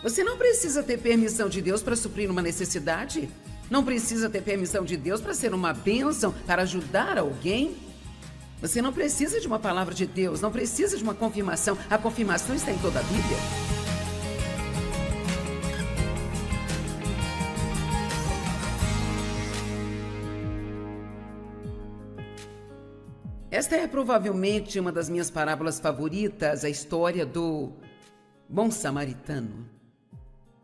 Você não precisa ter permissão de Deus para suprir uma necessidade. Não precisa ter permissão de Deus para ser uma bênção, para ajudar alguém. Você não precisa de uma palavra de Deus, não precisa de uma confirmação. A confirmação está em toda a Bíblia. Esta é provavelmente uma das minhas parábolas favoritas, a história do bom samaritano.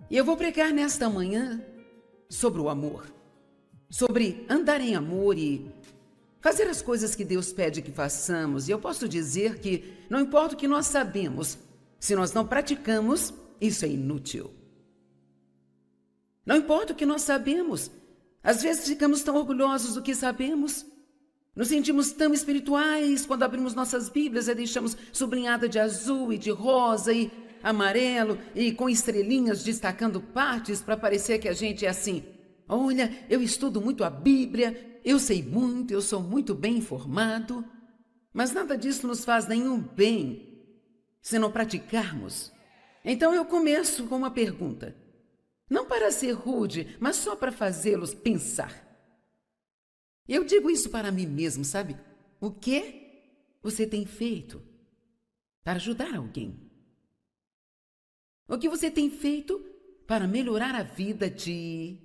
E eu vou pregar nesta manhã sobre o amor, sobre andar em amor e fazer as coisas que Deus pede que façamos. E eu posso dizer que não importa o que nós sabemos, se nós não praticamos, isso é inútil. Não importa o que nós sabemos, às vezes ficamos tão orgulhosos do que sabemos. Nos sentimos tão espirituais quando abrimos nossas Bíblias e deixamos sublinhada de azul e de rosa e amarelo e com estrelinhas destacando partes para parecer que a gente é assim. Olha, eu estudo muito a Bíblia, eu sei muito, eu sou muito bem informado. Mas nada disso nos faz nenhum bem se não praticarmos. Então eu começo com uma pergunta. Não para ser rude, mas só para fazê-los pensar. Eu digo isso para mim mesmo, sabe? O que você tem feito para ajudar alguém? O que você tem feito para melhorar a vida de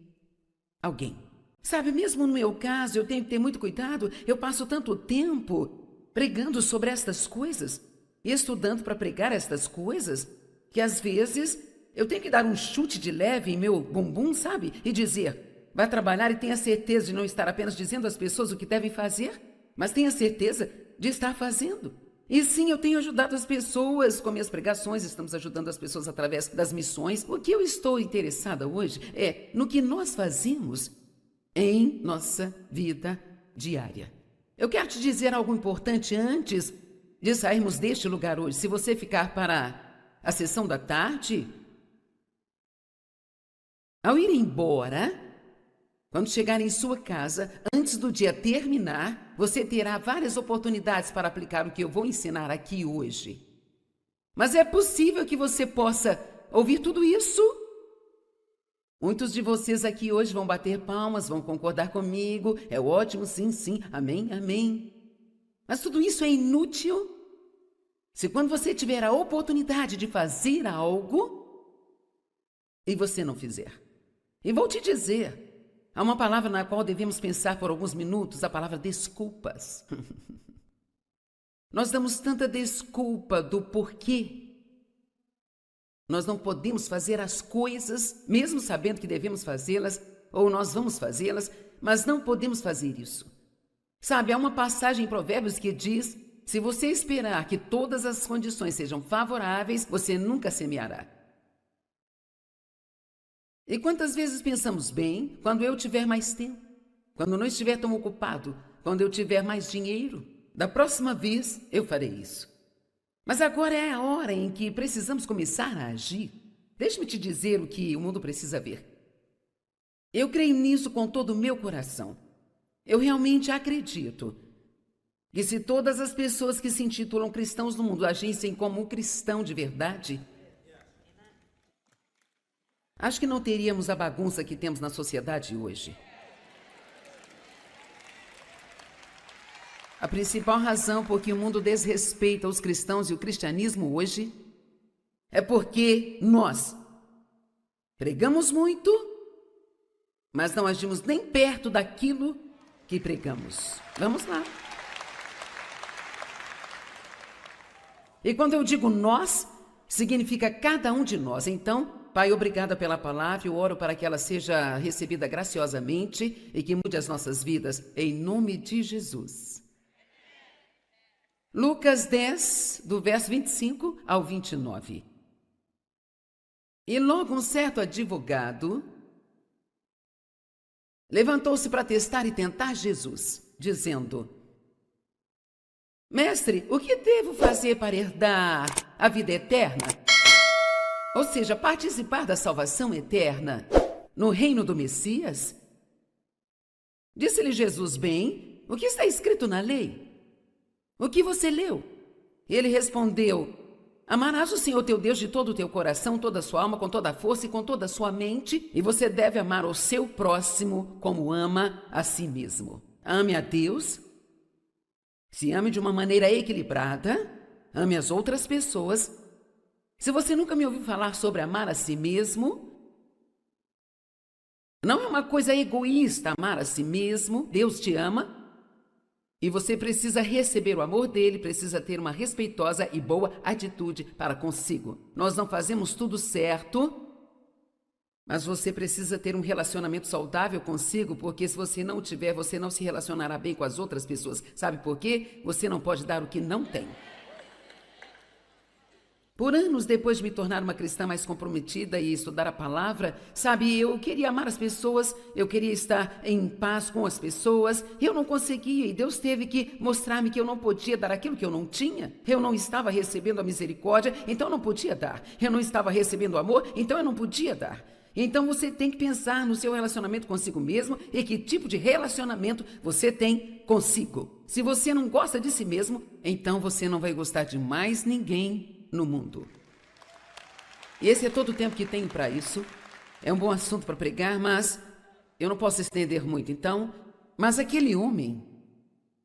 alguém? Sabe, mesmo no meu caso, eu tenho que ter muito cuidado. Eu passo tanto tempo pregando sobre estas coisas, estudando para pregar estas coisas, que às vezes eu tenho que dar um chute de leve em meu bumbum, sabe? E dizer... Vá trabalhar e tenha certeza de não estar apenas dizendo às pessoas o que devem fazer, mas tenha certeza de estar fazendo. E sim, eu tenho ajudado as pessoas com minhas pregações, estamos ajudando as pessoas através das missões. O que eu estou interessada hoje é no que nós fazemos em nossa vida diária. Eu quero te dizer algo importante antes de sairmos deste lugar hoje. Se você ficar para a sessão da tarde, ao ir embora... Quando chegar em sua casa, antes do dia terminar, você terá várias oportunidades para aplicar o que eu vou ensinar aqui hoje. Mas é possível que você possa ouvir tudo isso? Muitos de vocês aqui hoje vão bater palmas, vão concordar comigo. É ótimo, sim, sim, amém, amém. Mas tudo isso é inútil se quando você tiver a oportunidade de fazer algo e você não fizer. E vou te dizer... Há uma palavra na qual devemos pensar por alguns minutos, a palavra desculpas. Nós damos tanta desculpa do porquê. Nós não podemos fazer as coisas, mesmo sabendo que devemos fazê-las, ou nós vamos fazê-las, mas não podemos fazer isso. Sabe, há uma passagem em Provérbios que diz, se você esperar que todas as condições sejam favoráveis, você nunca semeará. E quantas vezes pensamos bem, quando eu tiver mais tempo, quando não estiver tão ocupado, quando eu tiver mais dinheiro, da próxima vez eu farei isso. Mas agora é a hora em que precisamos começar a agir. Deixe-me te dizer o que o mundo precisa ver. Eu creio nisso com todo o meu coração. Eu realmente acredito que se todas as pessoas que se intitulam cristãos no mundo agissem como um cristão de verdade, acho que não teríamos a bagunça que temos na sociedade hoje. A principal razão por que o mundo desrespeita os cristãos e o cristianismo hoje é porque nós pregamos muito, mas não agimos nem perto daquilo que pregamos. Vamos lá. E quando eu digo nós, significa cada um de nós. Então, Pai, obrigada pela palavra, eu oro para que ela seja recebida graciosamente e que mude as nossas vidas, em nome de Jesus. Lucas 10, do verso 25 ao 29. E logo um certo advogado levantou-se para testar e tentar Jesus, dizendo, Mestre, o que devo fazer para herdar a vida eterna? Ou seja, participar da salvação eterna no reino do Messias? Disse-lhe Jesus, bem, o que está escrito na lei? O que você leu? Ele respondeu, Amarás o Senhor teu Deus de todo o teu coração, toda a sua alma, com toda a força e com toda a sua mente, e você deve amar o seu próximo como ama a si mesmo. Ame a Deus, se ame de uma maneira equilibrada, ame as outras pessoas. Se você nunca me ouviu falar sobre amar a si mesmo, não é uma coisa egoísta amar a si mesmo. Deus te ama e você precisa receber o amor dele, precisa ter uma respeitosa e boa atitude para consigo. Nós não fazemos tudo certo, mas você precisa ter um relacionamento saudável consigo, porque se você não tiver, você não se relacionará bem com as outras pessoas. Sabe por quê? Você não pode dar o que não tem. Por anos depois de me tornar uma cristã mais comprometida e estudar a palavra, sabe, eu queria amar as pessoas, eu queria estar em paz com as pessoas, eu não conseguia e Deus teve que mostrar-me que eu não podia dar aquilo que eu não tinha. Eu não estava recebendo a misericórdia, então eu não podia dar. Eu não estava recebendo o amor, então eu não podia dar. Então você tem que pensar no seu relacionamento consigo mesmo e que tipo de relacionamento você tem consigo. Se você não gosta de si mesmo, então você não vai gostar de mais ninguém no mundo. E esse é todo o tempo que tenho para isso. É um bom assunto para pregar, mas eu não posso estender muito. Então, mas aquele homem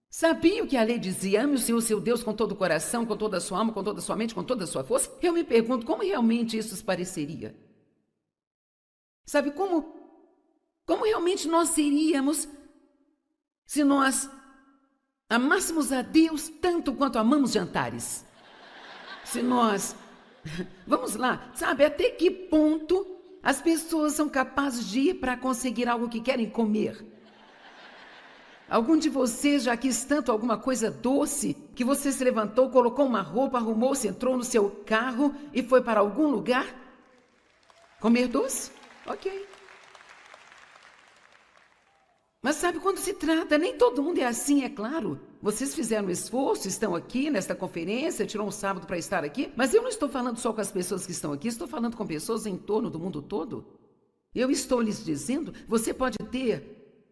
sabia o que a lei dizia: ame o Senhor seu Deus com todo o coração, com toda a sua alma, com toda a sua mente, com toda a sua força. Eu me pergunto como realmente isso se pareceria. Sabe como realmente nós seríamos se nós amássemos a Deus tanto quanto amamos jantares? Se nós, vamos lá, sabe, até que ponto as pessoas são capazes de ir para conseguir algo que querem comer? Algum de vocês já quis tanto alguma coisa doce que você se levantou, colocou uma roupa, arrumou-se, entrou no seu carro e foi para algum lugar comer doce? Ok. Mas sabe, quando se trata, nem todo mundo é assim, é claro. Vocês fizeram um esforço, estão aqui nesta conferência, tirou um sábado para estar aqui, mas eu não estou falando só com as pessoas que estão aqui, estou falando com pessoas em torno do mundo todo. Eu estou lhes dizendo, você pode ter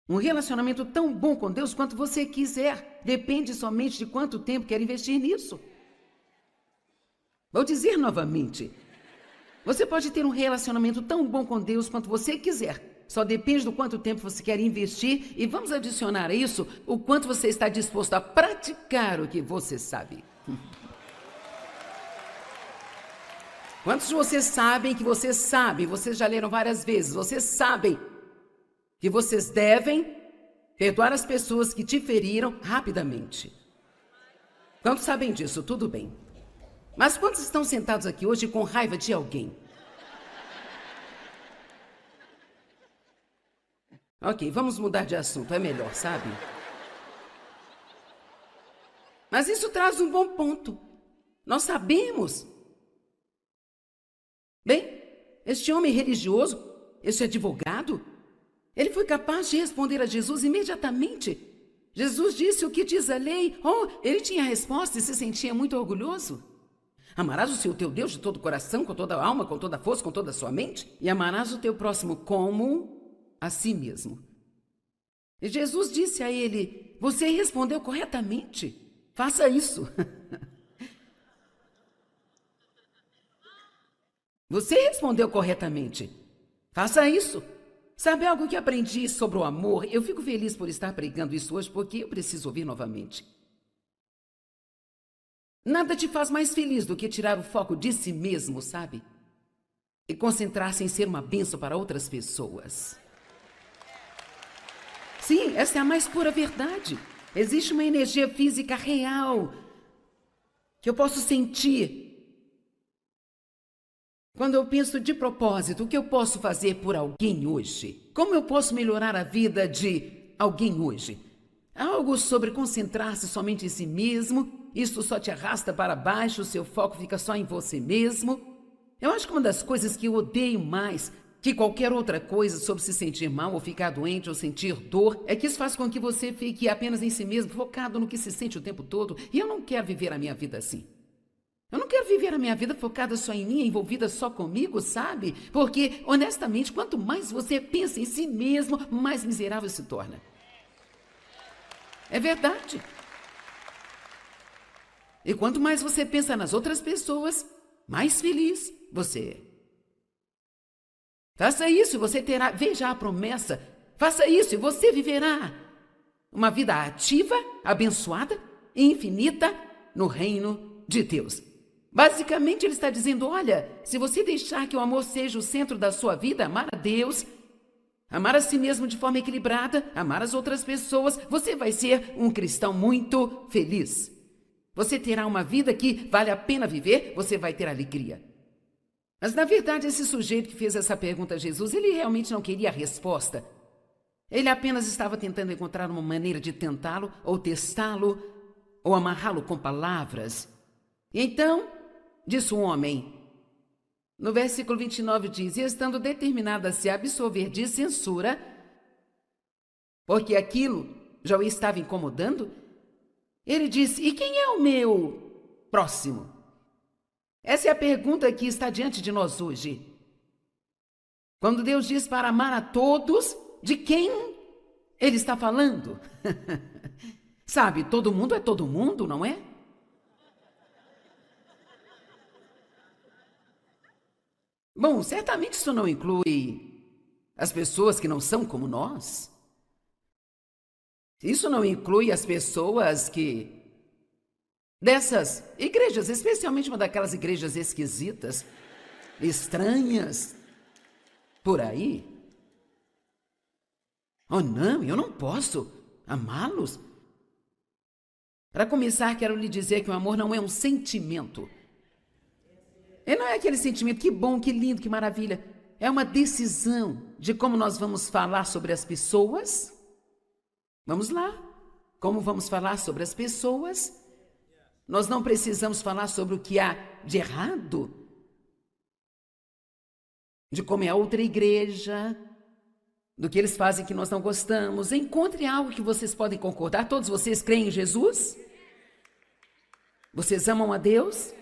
um relacionamento tão bom com Deus quanto você quiser. Depende somente de quanto tempo quer investir nisso. Vou dizer novamente, você pode ter um relacionamento tão bom com Deus quanto você quiser. Só depende do quanto tempo você quer investir e vamos adicionar a isso o quanto você está disposto a praticar o que você sabe. Quantos de vocês sabem que você sabe, vocês já leram várias vezes, vocês sabem que vocês devem perdoar as pessoas que te feriram rapidamente? Quantos sabem disso? Tudo bem. Mas quantos estão sentados aqui hoje com raiva de alguém? Ok, vamos mudar de assunto, é melhor, sabe? Mas isso traz um bom ponto. Nós sabemos. Bem, este homem religioso, este advogado, ele foi capaz de responder a Jesus imediatamente. Jesus disse o que diz a lei. Oh, ele tinha a resposta e se sentia muito orgulhoso. Amarás o Senhor teu Deus de todo o coração, com toda a alma, com toda a força, com toda a sua mente, e amarás o teu próximo como a si mesmo. E Jesus disse a ele: você respondeu corretamente, faça isso. Você respondeu corretamente, faça isso. Sabe algo que aprendi sobre o amor? Eu fico feliz por estar pregando isso hoje, porque eu preciso ouvir novamente. Nada te faz mais feliz do que tirar o foco de si mesmo, sabe? E concentrar-se em ser uma bênção para outras pessoas. Sim, essa é a mais pura verdade. Existe uma energia física real que eu posso sentir. Quando eu penso de propósito, o que eu posso fazer por alguém hoje? Como eu posso melhorar a vida de alguém hoje? Algo sobre concentrar-se somente em si mesmo, isso só te arrasta para baixo, o seu foco fica só em você mesmo. Eu acho que uma das coisas que eu odeio mais que qualquer outra coisa sobre se sentir mal ou ficar doente ou sentir dor é que isso faz com que você fique apenas em si mesmo, focado no que se sente o tempo todo. E eu não quero viver a minha vida assim. Eu não quero viver a minha vida focada só em mim, envolvida só comigo, sabe? Porque, honestamente, quanto mais você pensa em si mesmo, mais miserável se torna. É verdade. E quanto mais você pensa nas outras pessoas, mais feliz você é. Faça isso e você terá, veja a promessa, faça isso e você viverá uma vida ativa, abençoada e infinita no reino de Deus. Basicamente, ele está dizendo, olha, se você deixar que o amor seja o centro da sua vida, amar a Deus, amar a si mesmo de forma equilibrada, amar as outras pessoas, você vai ser um cristão muito feliz. Você terá uma vida que vale a pena viver, você vai ter alegria. Mas, na verdade, esse sujeito que fez essa pergunta a Jesus, ele realmente não queria a resposta. Ele apenas estava tentando encontrar uma maneira de tentá-lo, ou testá-lo, ou amarrá-lo com palavras. E então, disse o homem, no versículo 29 diz, e estando determinado a se absolver de censura, porque aquilo já o estava incomodando, ele disse, e quem é o meu próximo? Essa é a pergunta que está diante de nós hoje. Quando Deus diz para amar a todos, de quem ele está falando? Sabe, todo mundo é todo mundo, não é? Bom, certamente isso não inclui as pessoas que não são como nós. Isso não inclui as pessoas que dessas igrejas, especialmente uma daquelas igrejas esquisitas, estranhas, por aí. Oh, não, eu não posso amá-los. Para começar, quero lhe dizer que o amor não é um sentimento. Ele não é aquele sentimento, que bom, que lindo, que maravilha. É uma decisão de como nós vamos falar sobre as pessoas. Vamos lá. Como vamos falar sobre as pessoas? Nós não precisamos falar sobre o que há de errado, de como é a outra igreja, do que eles fazem que nós não gostamos. Encontre algo que vocês podem concordar. Todos vocês creem em Jesus? Vocês amam a Deus?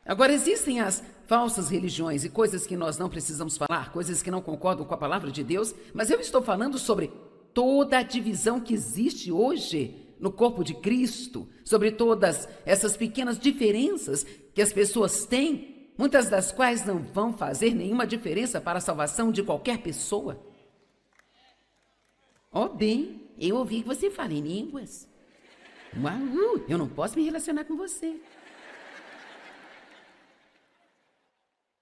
Agora, existem as falsas religiões e coisas que nós não precisamos falar, coisas que não concordam com a palavra de Deus, mas eu estou falando sobre toda a divisão que existe hoje no corpo de Cristo, sobre todas essas pequenas diferenças que as pessoas têm, muitas das quais não vão fazer nenhuma diferença para a salvação de qualquer pessoa. Oh, bem, eu ouvi que você fala em línguas. Uau, eu não posso me relacionar com você.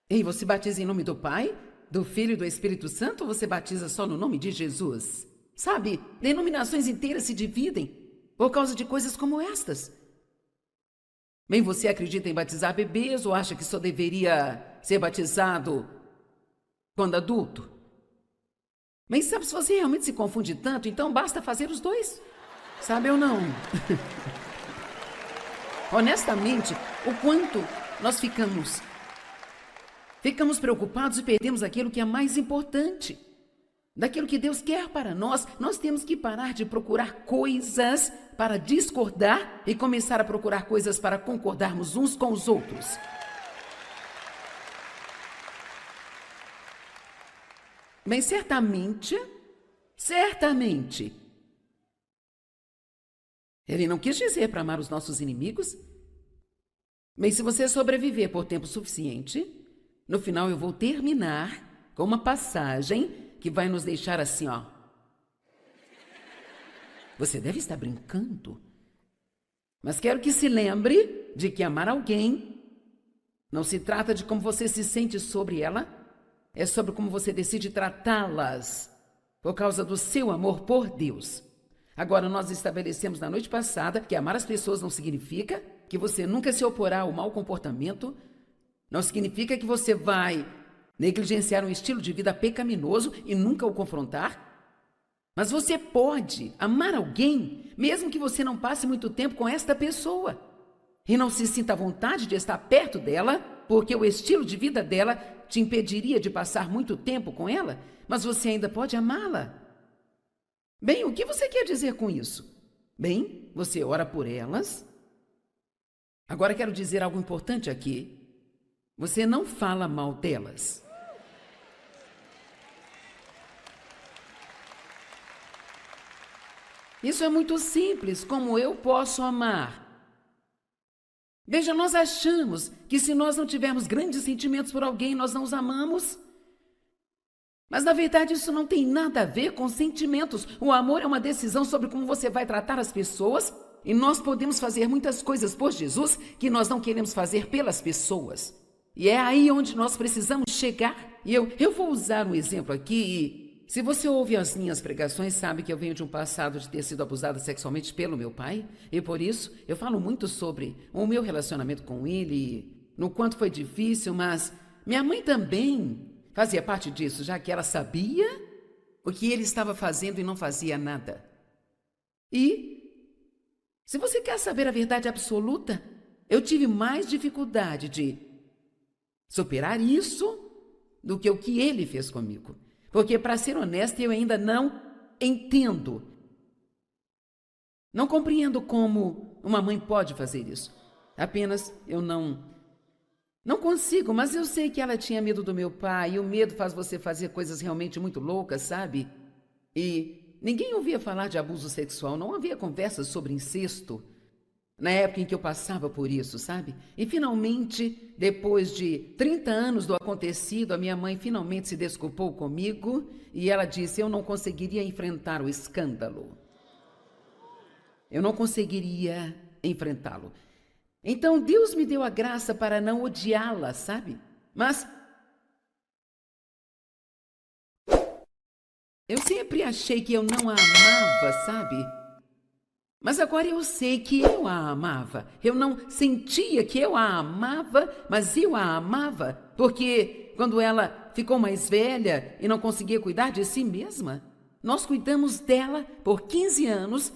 E você batiza em nome do Pai, do Filho e do Espírito Santo, ou você batiza só no nome de Jesus? Sabe, denominações inteiras se dividem por causa de coisas como estas. Bem, você acredita em batizar bebês ou acha que só deveria ser batizado quando adulto? Bem, sabe, se você realmente se confunde tanto, então basta fazer os dois. Sabe ou não? Honestamente, o quanto nós ficamos preocupados e perdemos aquilo que é mais importante. Daquilo que Deus quer para nós, nós temos que parar de procurar coisas para discordar e começar a procurar coisas para concordarmos uns com os outros. Bem, certamente, ele não quis dizer para amar os nossos inimigos. Bem, se você sobreviver por tempo suficiente, no final eu vou terminar com uma passagem que vai nos deixar assim, ó. Você deve estar brincando. Mas quero que se lembre de que amar alguém não se trata de como você se sente sobre ela, é sobre como você decide tratá-las por causa do seu amor por Deus. Agora, nós estabelecemos na noite passada que amar as pessoas não significa que você nunca se oporá ao mau comportamento, não significa que você vai negligenciar um estilo de vida pecaminoso e nunca o confrontar. Mas você pode amar alguém, mesmo que você não passe muito tempo com esta pessoa e não se sinta à vontade de estar perto dela, porque o estilo de vida dela te impediria de passar muito tempo com ela, mas você ainda pode amá-la. Bem, o que você quer dizer com isso? Bem, você ora por elas. Agora quero dizer algo importante aqui. Você não fala mal delas. Isso é muito simples, como eu posso amar Veja, nós achamos que se nós não tivermos grandes sentimentos por alguém, nós não os amamos. Mas, na verdade, isso não tem nada a ver com sentimentos. O amor é uma decisão sobre como você vai tratar as pessoas, e nós podemos fazer muitas coisas por Jesus que nós não queremos fazer pelas pessoas. E é aí onde nós precisamos chegar. E eu vou usar um exemplo aqui. Se você ouve as minhas pregações, sabe que eu venho de um passado de ter sido abusada sexualmente pelo meu pai, e por isso eu falo muito sobre o meu relacionamento com ele, no quanto foi difícil, mas minha mãe também fazia parte disso, já que ela sabia o que ele estava fazendo e não fazia nada. E, se você quer saber a verdade absoluta, eu tive mais dificuldade de superar isso do que o que ele fez comigo. Porque, para ser honesta, eu ainda não entendo. Não compreendo como uma mãe pode fazer isso. Apenas eu não consigo, mas eu sei que ela tinha medo do meu pai, e o medo faz você fazer coisas realmente muito loucas, sabe? E ninguém ouvia falar de abuso sexual, não havia conversas sobre incesto na época em que eu passava por isso, sabe? E finalmente, depois de 30 anos do acontecido, a minha mãe finalmente se desculpou comigo e ela disse: eu não conseguiria enfrentar o escândalo. Eu não conseguiria enfrentá-lo. Então Deus me deu a graça para não odiá-la, sabe? Mas eu sempre achei que eu não a amava, sabe? Mas agora eu sei que eu a amava. Eu não sentia que eu a amava, mas eu a amava, porque quando ela ficou mais velha e não conseguia cuidar de si mesma, nós cuidamos dela por 15 anos,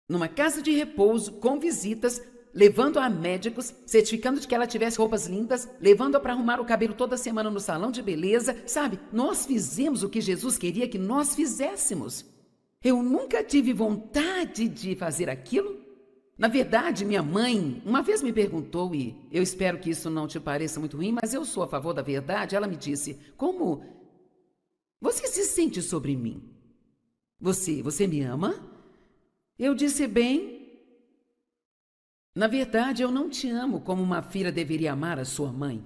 numa casa de repouso, com visitas, levando-a a médicos, certificando de que ela tivesse roupas limpas, levando-a para arrumar o cabelo toda semana no salão de beleza, sabe? Nós fizemos o que Jesus queria que nós fizéssemos. Eu nunca tive vontade de fazer aquilo. Na verdade, minha mãe uma vez me perguntou, e eu espero que isso não te pareça muito ruim, mas eu sou a favor da verdade. Ela me disse: como você se sente sobre mim? Você me ama? Eu disse: bem, na verdade, eu não te amo como uma filha deveria amar a sua mãe.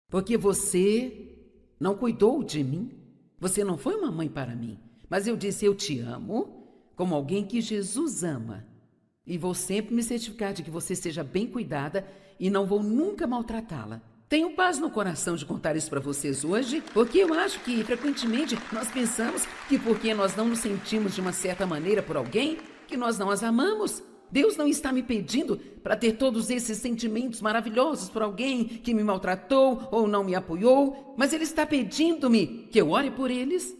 Porque você não cuidou de mim. Você não foi uma mãe para mim. Mas eu disse: eu te amo como alguém que Jesus ama. E vou sempre me certificar de que você seja bem cuidada e não vou nunca maltratá-la. Tenho paz no coração de contar isso para vocês hoje, porque eu acho que, frequentemente, nós pensamos que porque nós não nos sentimos de uma certa maneira por alguém, que nós não as amamos. Deus não está me pedindo para ter todos esses sentimentos maravilhosos por alguém que me maltratou ou não me apoiou, mas Ele está pedindo-me que eu ore por eles,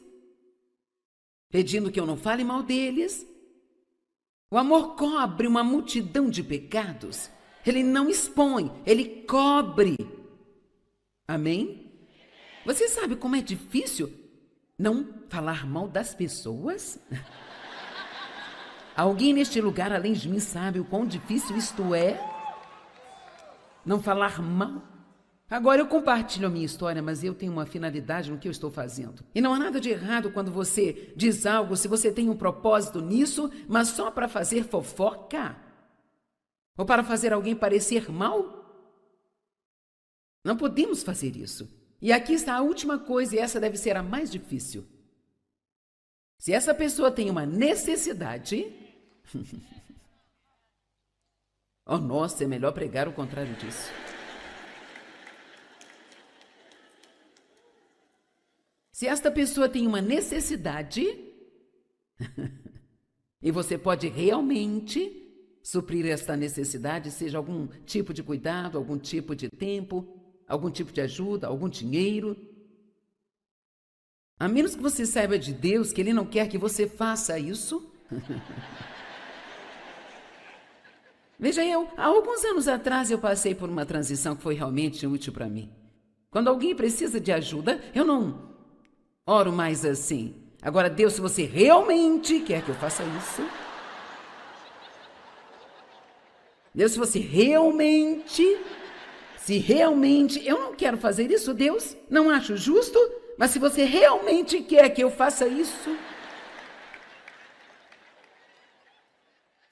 pedindo que eu não fale mal deles. O amor cobre uma multidão de pecados. Ele não expõe, ele cobre. Amém? Você sabe como é difícil não falar mal das pessoas? Alguém neste lugar, além de mim, sabe o quão difícil isto é? Não falar mal. Agora eu compartilho a minha história, mas eu tenho uma finalidade no que eu estou fazendo. E não há nada de errado quando você diz algo, se você tem um propósito nisso, mas só para fazer fofoca? Ou para fazer alguém parecer mal? Não podemos fazer isso. E aqui está a última coisa, e essa deve ser a mais difícil. Se essa pessoa tem uma necessidade... Oh, nossa, é melhor pregar o contrário disso. Se esta pessoa tem uma necessidade, e você pode realmente suprir esta necessidade, seja algum tipo de cuidado, algum tipo de tempo, algum tipo de ajuda, algum dinheiro, a menos que você saiba de Deus que Ele não quer que você faça isso. Veja, há alguns anos atrás, eu passei por uma transição que foi realmente útil para mim. Quando alguém precisa de ajuda, eu não oro mais assim. Agora, Deus, se você realmente quer que eu faça isso... Deus, se você realmente... Se realmente eu não quero fazer isso, Deus, não acho justo, mas se você realmente quer que eu faça isso...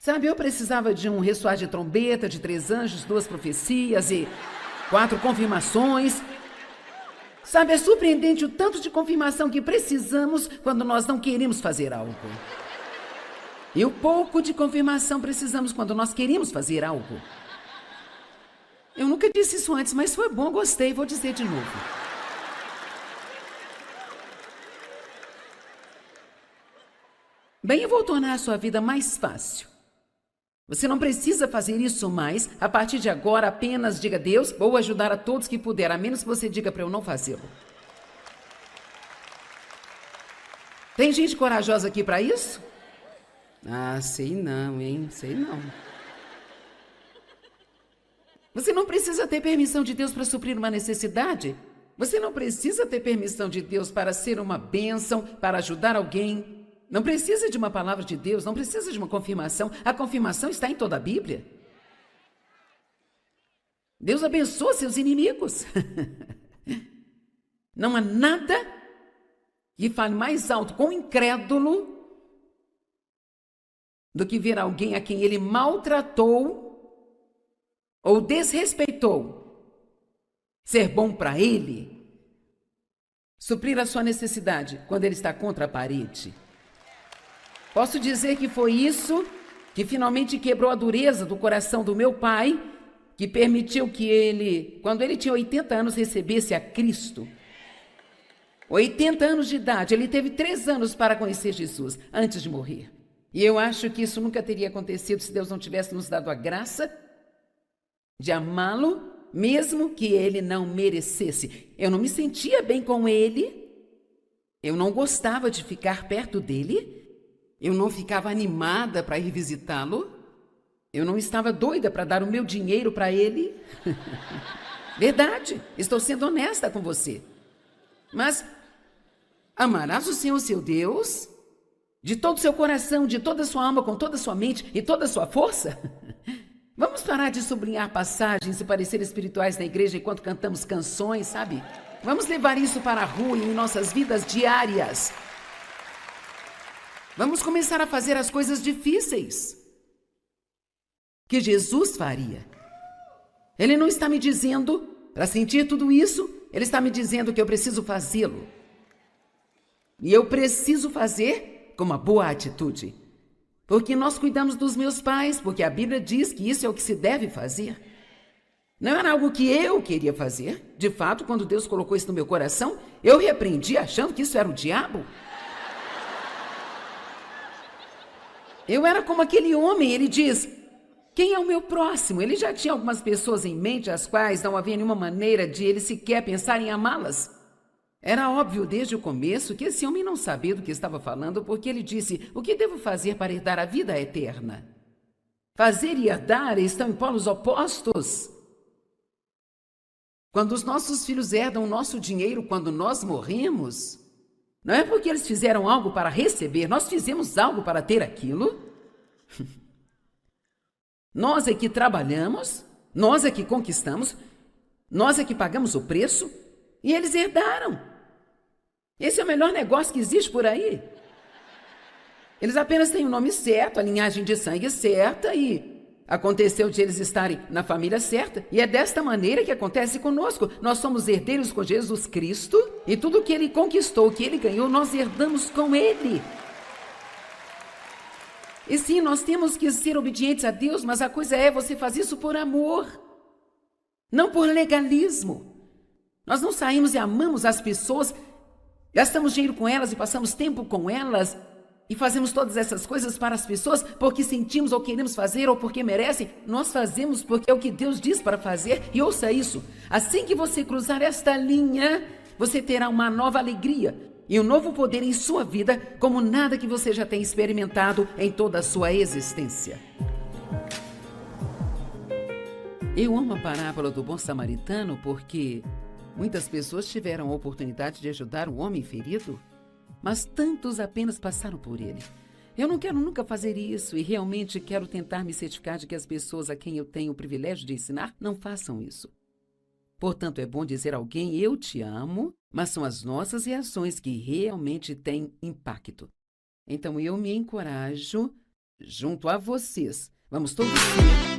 Sabe, eu precisava de um ressoar de trombeta, de 3 anjos, 2 profecias e 4 confirmações. Sabe, é surpreendente o tanto de confirmação que precisamos quando nós não queremos fazer algo. E o pouco de confirmação precisamos quando nós queremos fazer algo. Eu nunca disse isso antes, mas foi bom, gostei, vou dizer de novo. Bem, eu vou tornar a sua vida mais fácil. Você não precisa fazer isso mais. A partir de agora, apenas diga: Deus, vou ajudar a todos que puder, a menos que você diga para eu não fazê-lo. Tem gente corajosa aqui para isso? Ah, sei não, hein? Sei não. Você não precisa ter permissão de Deus para suprir uma necessidade. Você não precisa ter permissão de Deus para ser uma bênção, para ajudar alguém. Não precisa de uma palavra de Deus, não precisa de uma confirmação. A confirmação está em toda a Bíblia. Deus abençoa seus inimigos. Não há nada que fale mais alto com o incrédulo do que ver alguém a quem ele maltratou ou desrespeitou ser bom para ele, suprir a sua necessidade quando ele está contra a parede. Posso dizer que foi isso que finalmente quebrou a dureza do coração do meu pai, que permitiu que ele, quando ele tinha 80 anos, recebesse a Cristo. 80 anos de idade, ele teve 3 anos para conhecer Jesus antes de morrer. E eu acho que isso nunca teria acontecido se Deus não tivesse nos dado a graça de amá-lo, mesmo que ele não merecesse. Eu não me sentia bem com ele, eu não gostava de ficar perto dele, eu não ficava animada para ir visitá-lo, eu não estava doida para dar o meu dinheiro para ele. Verdade, estou sendo honesta com você. Mas amarás o Senhor, seu Deus, de todo o seu coração, de toda a sua alma, com toda a sua mente e toda a sua força? Vamos parar de sublinhar passagens e parecer espirituais na igreja enquanto cantamos canções, sabe? Vamos levar isso para a rua e em nossas vidas diárias. Vamos começar a fazer as coisas difíceis que Jesus faria. Ele não está me dizendo para sentir tudo isso, ele está me dizendo que eu preciso fazê-lo. E eu preciso fazer com uma boa atitude. Porque nós cuidamos dos meus pais, porque a Bíblia diz que isso é o que se deve fazer. Não era algo que eu queria fazer. De fato, quando Deus colocou isso no meu coração, eu repreendi achando que isso era o diabo. Eu era como aquele homem, ele diz: quem é o meu próximo? Ele já tinha algumas pessoas em mente, as quais não havia nenhuma maneira de ele sequer pensar em amá-las. Era óbvio desde o começo que esse homem não sabia do que estava falando, porque ele disse: o que devo fazer para herdar a vida eterna? Fazer e herdar estão em polos opostos. Quando os nossos filhos herdam o nosso dinheiro quando nós morremos, não é porque eles fizeram algo para receber, nós fizemos algo para ter aquilo. Nós é que trabalhamos, nós é que conquistamos, nós é que pagamos o preço e eles herdaram. Esse é o melhor negócio que existe por aí. Eles apenas têm o nome certo, a linhagem de sangue certa e aconteceu de eles estarem na família certa. E é desta maneira que acontece conosco. Nós somos herdeiros com Jesus Cristo e tudo que ele conquistou, que ele ganhou, nós herdamos com ele. E sim, nós temos que ser obedientes a Deus, mas a coisa é você fazer isso por amor, não por legalismo. Nós não saímos e amamos as pessoas, gastamos dinheiro com elas e passamos tempo com elas e fazemos todas essas coisas para as pessoas porque sentimos ou queremos fazer ou porque merecem. Nós fazemos porque é o que Deus diz para fazer. E ouça isso, assim que você cruzar esta linha, você terá uma nova alegria e um novo poder em sua vida como nada que você já tenha experimentado em toda a sua existência. Eu amo a parábola do bom samaritano porque muitas pessoas tiveram a oportunidade de ajudar um homem ferido, mas tantos apenas passaram por ele. Eu não quero nunca fazer isso e realmente quero tentar me certificar de que as pessoas a quem eu tenho o privilégio de ensinar não façam isso. Portanto, é bom dizer a alguém: eu te amo, mas são as nossas reações que realmente têm impacto. Então, eu me encorajo junto a vocês. Vamos todos ser o bom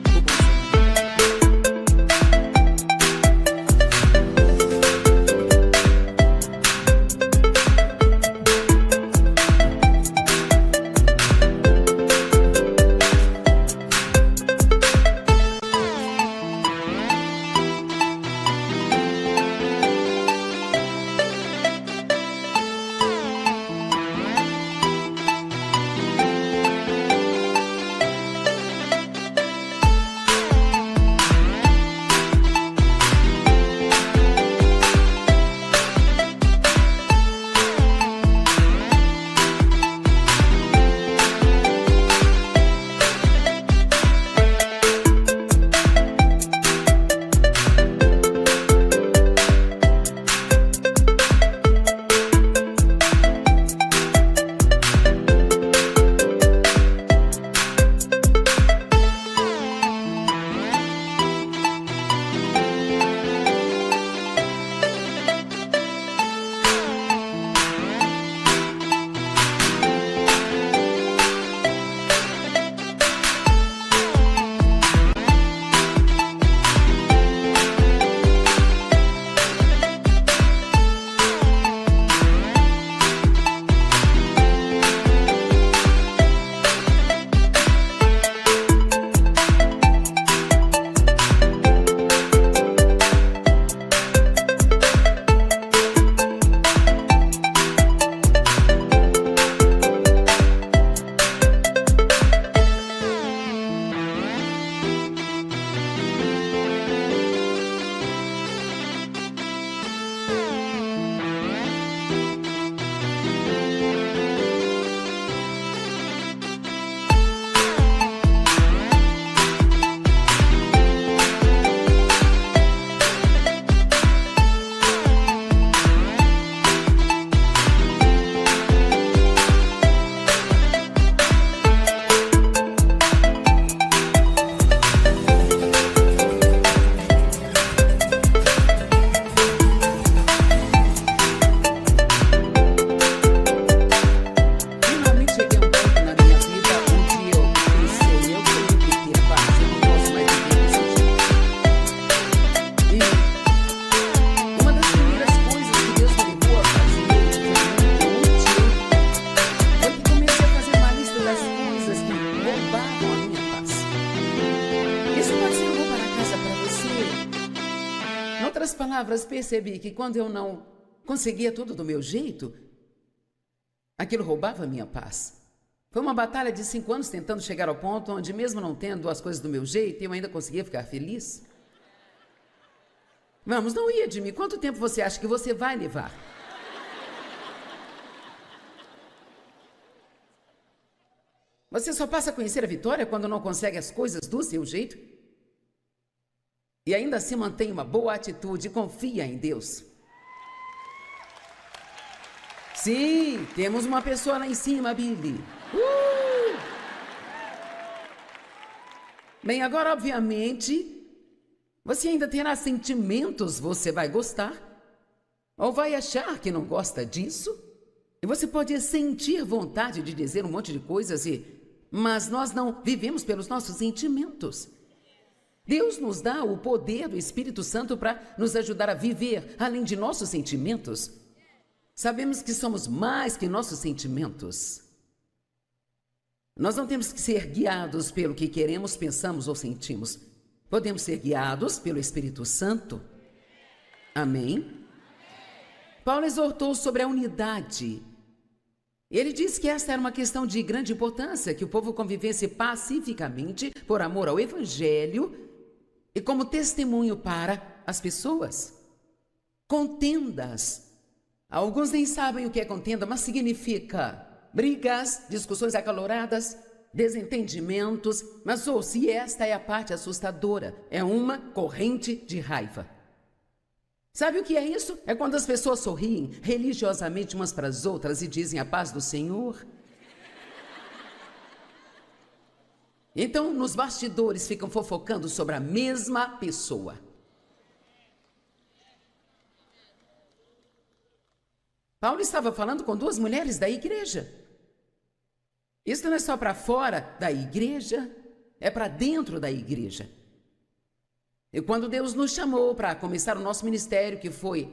outras palavras, percebi que quando eu não conseguia tudo do meu jeito, aquilo roubava a minha paz. Foi uma batalha de 5 anos tentando chegar ao ponto onde, mesmo não tendo as coisas do meu jeito, eu ainda conseguia ficar feliz. Vamos, não ia de mim. Quanto tempo você acha que você vai levar? Você só passa a conhecer a vitória quando não consegue as coisas do seu jeito? E ainda assim mantém uma boa atitude e confia em Deus. Sim, temos uma pessoa lá em cima, Billy. Bem, agora, obviamente, você ainda terá sentimentos, você vai gostar, ou vai achar que não gosta disso, e você pode sentir vontade de dizer um monte de coisas, mas nós não vivemos pelos nossos sentimentos. Deus nos dá o poder do Espírito Santo para nos ajudar a viver além de nossos sentimentos. Sabemos que somos mais que nossos sentimentos. Nós não temos que ser guiados pelo que queremos, pensamos ou sentimos. Podemos ser guiados pelo Espírito Santo. Amém? Paulo exortou sobre a unidade. Ele disse que esta era uma questão de grande importância, que o povo convivesse pacificamente por amor ao Evangelho e como testemunho para as pessoas. Contendas. Alguns nem sabem o que é contenda, mas significa brigas, discussões acaloradas, desentendimentos, mas ouça, esta é a parte assustadora, é uma corrente de raiva. Sabe o que é isso? É quando as pessoas sorriem religiosamente umas para as outras e dizem a paz do Senhor. Então, nos bastidores ficam fofocando sobre a mesma pessoa. Paulo estava falando com 2 mulheres da igreja. Isso não é só para fora da igreja, é para dentro da igreja. E quando Deus nos chamou para começar o nosso ministério, que foi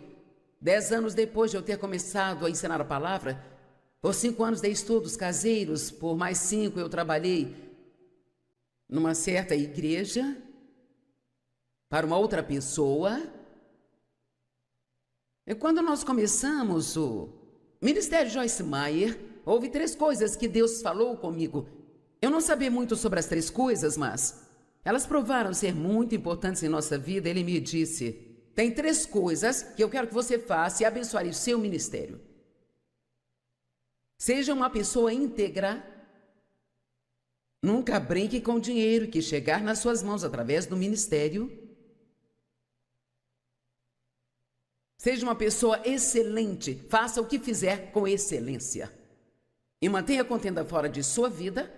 10 anos depois de eu ter começado a ensinar a palavra, por 5 anos dei estudos caseiros, por mais 5 eu trabalhei numa certa igreja, para uma outra pessoa. E quando nós começamos o Ministério Joyce Meyer, houve 3 coisas que Deus falou comigo. Eu não sabia muito sobre as 3 coisas, mas elas provaram ser muito importantes em nossa vida. Ele me disse: tem 3 coisas que eu quero que você faça e abençoar o seu ministério. Seja uma pessoa íntegra. Nunca brinque com o dinheiro que chegar nas suas mãos através do ministério. Seja uma pessoa excelente. Faça o que fizer com excelência. E mantenha a contenda fora de sua vida.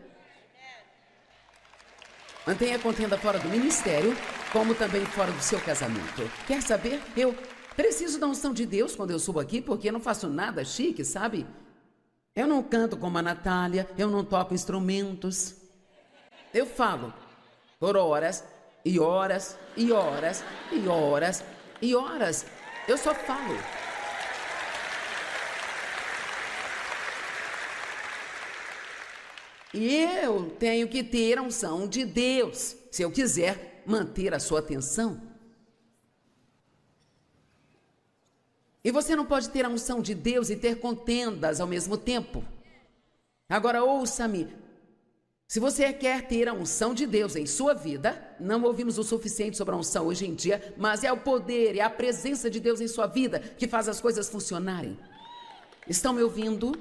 Mantenha a contenda fora do ministério, como também fora do seu casamento. Quer saber? Eu preciso da unção de Deus quando eu subo aqui, porque eu não faço nada chique, sabe? Eu não canto como a Natália, eu não toco instrumentos. Eu falo por horas e horas e horas e horas e horas. Eu só falo. E eu tenho que ter a unção de Deus, se eu quiser manter a sua atenção. E você não pode ter a unção de Deus e ter contendas ao mesmo tempo. Agora ouça-me. Se você quer ter a unção de Deus em sua vida, não ouvimos o suficiente sobre a unção hoje em dia, mas é o poder, é a presença de Deus em sua vida que faz as coisas funcionarem. Estão me ouvindo?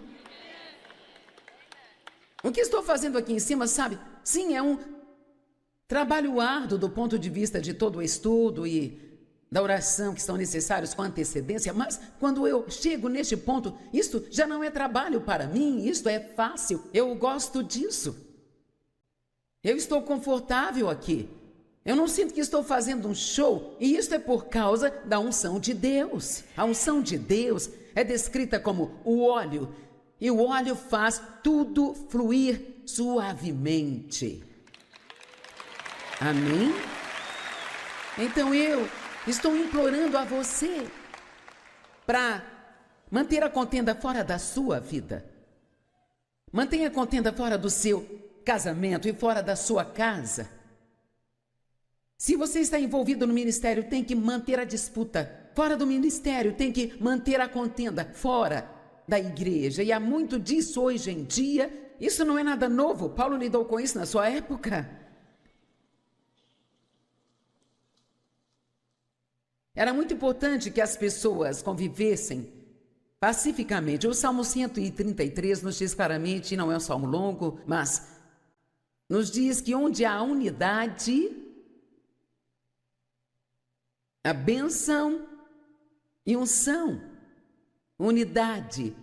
O que estou fazendo aqui em cima, sabe? Sim, é um trabalho árduo do ponto de vista de todo o estudo e da oração que são necessários com antecedência, mas quando eu chego neste ponto, isto já não é trabalho para mim, isto é fácil, eu gosto disso. Eu estou confortável aqui. Eu não sinto que estou fazendo um show, e isso é por causa da unção de Deus. A unção de Deus é descrita como o óleo, e o óleo faz tudo fluir suavemente. Amém? Então eu estou implorando a você para manter a contenda fora da sua vida. Mantenha a contenda fora do seu casamento e fora da sua casa. Se você está envolvido no ministério, tem que manter a disputa fora do ministério, tem que manter a contenda fora da igreja. E há muito disso hoje em dia. Isso não é nada novo. Paulo lidou com isso na sua época. Era muito importante que as pessoas convivessem pacificamente. O Salmo 133 nos diz claramente, não é um salmo longo, mas nos diz que onde há unidade, a bênção e unção, unidade.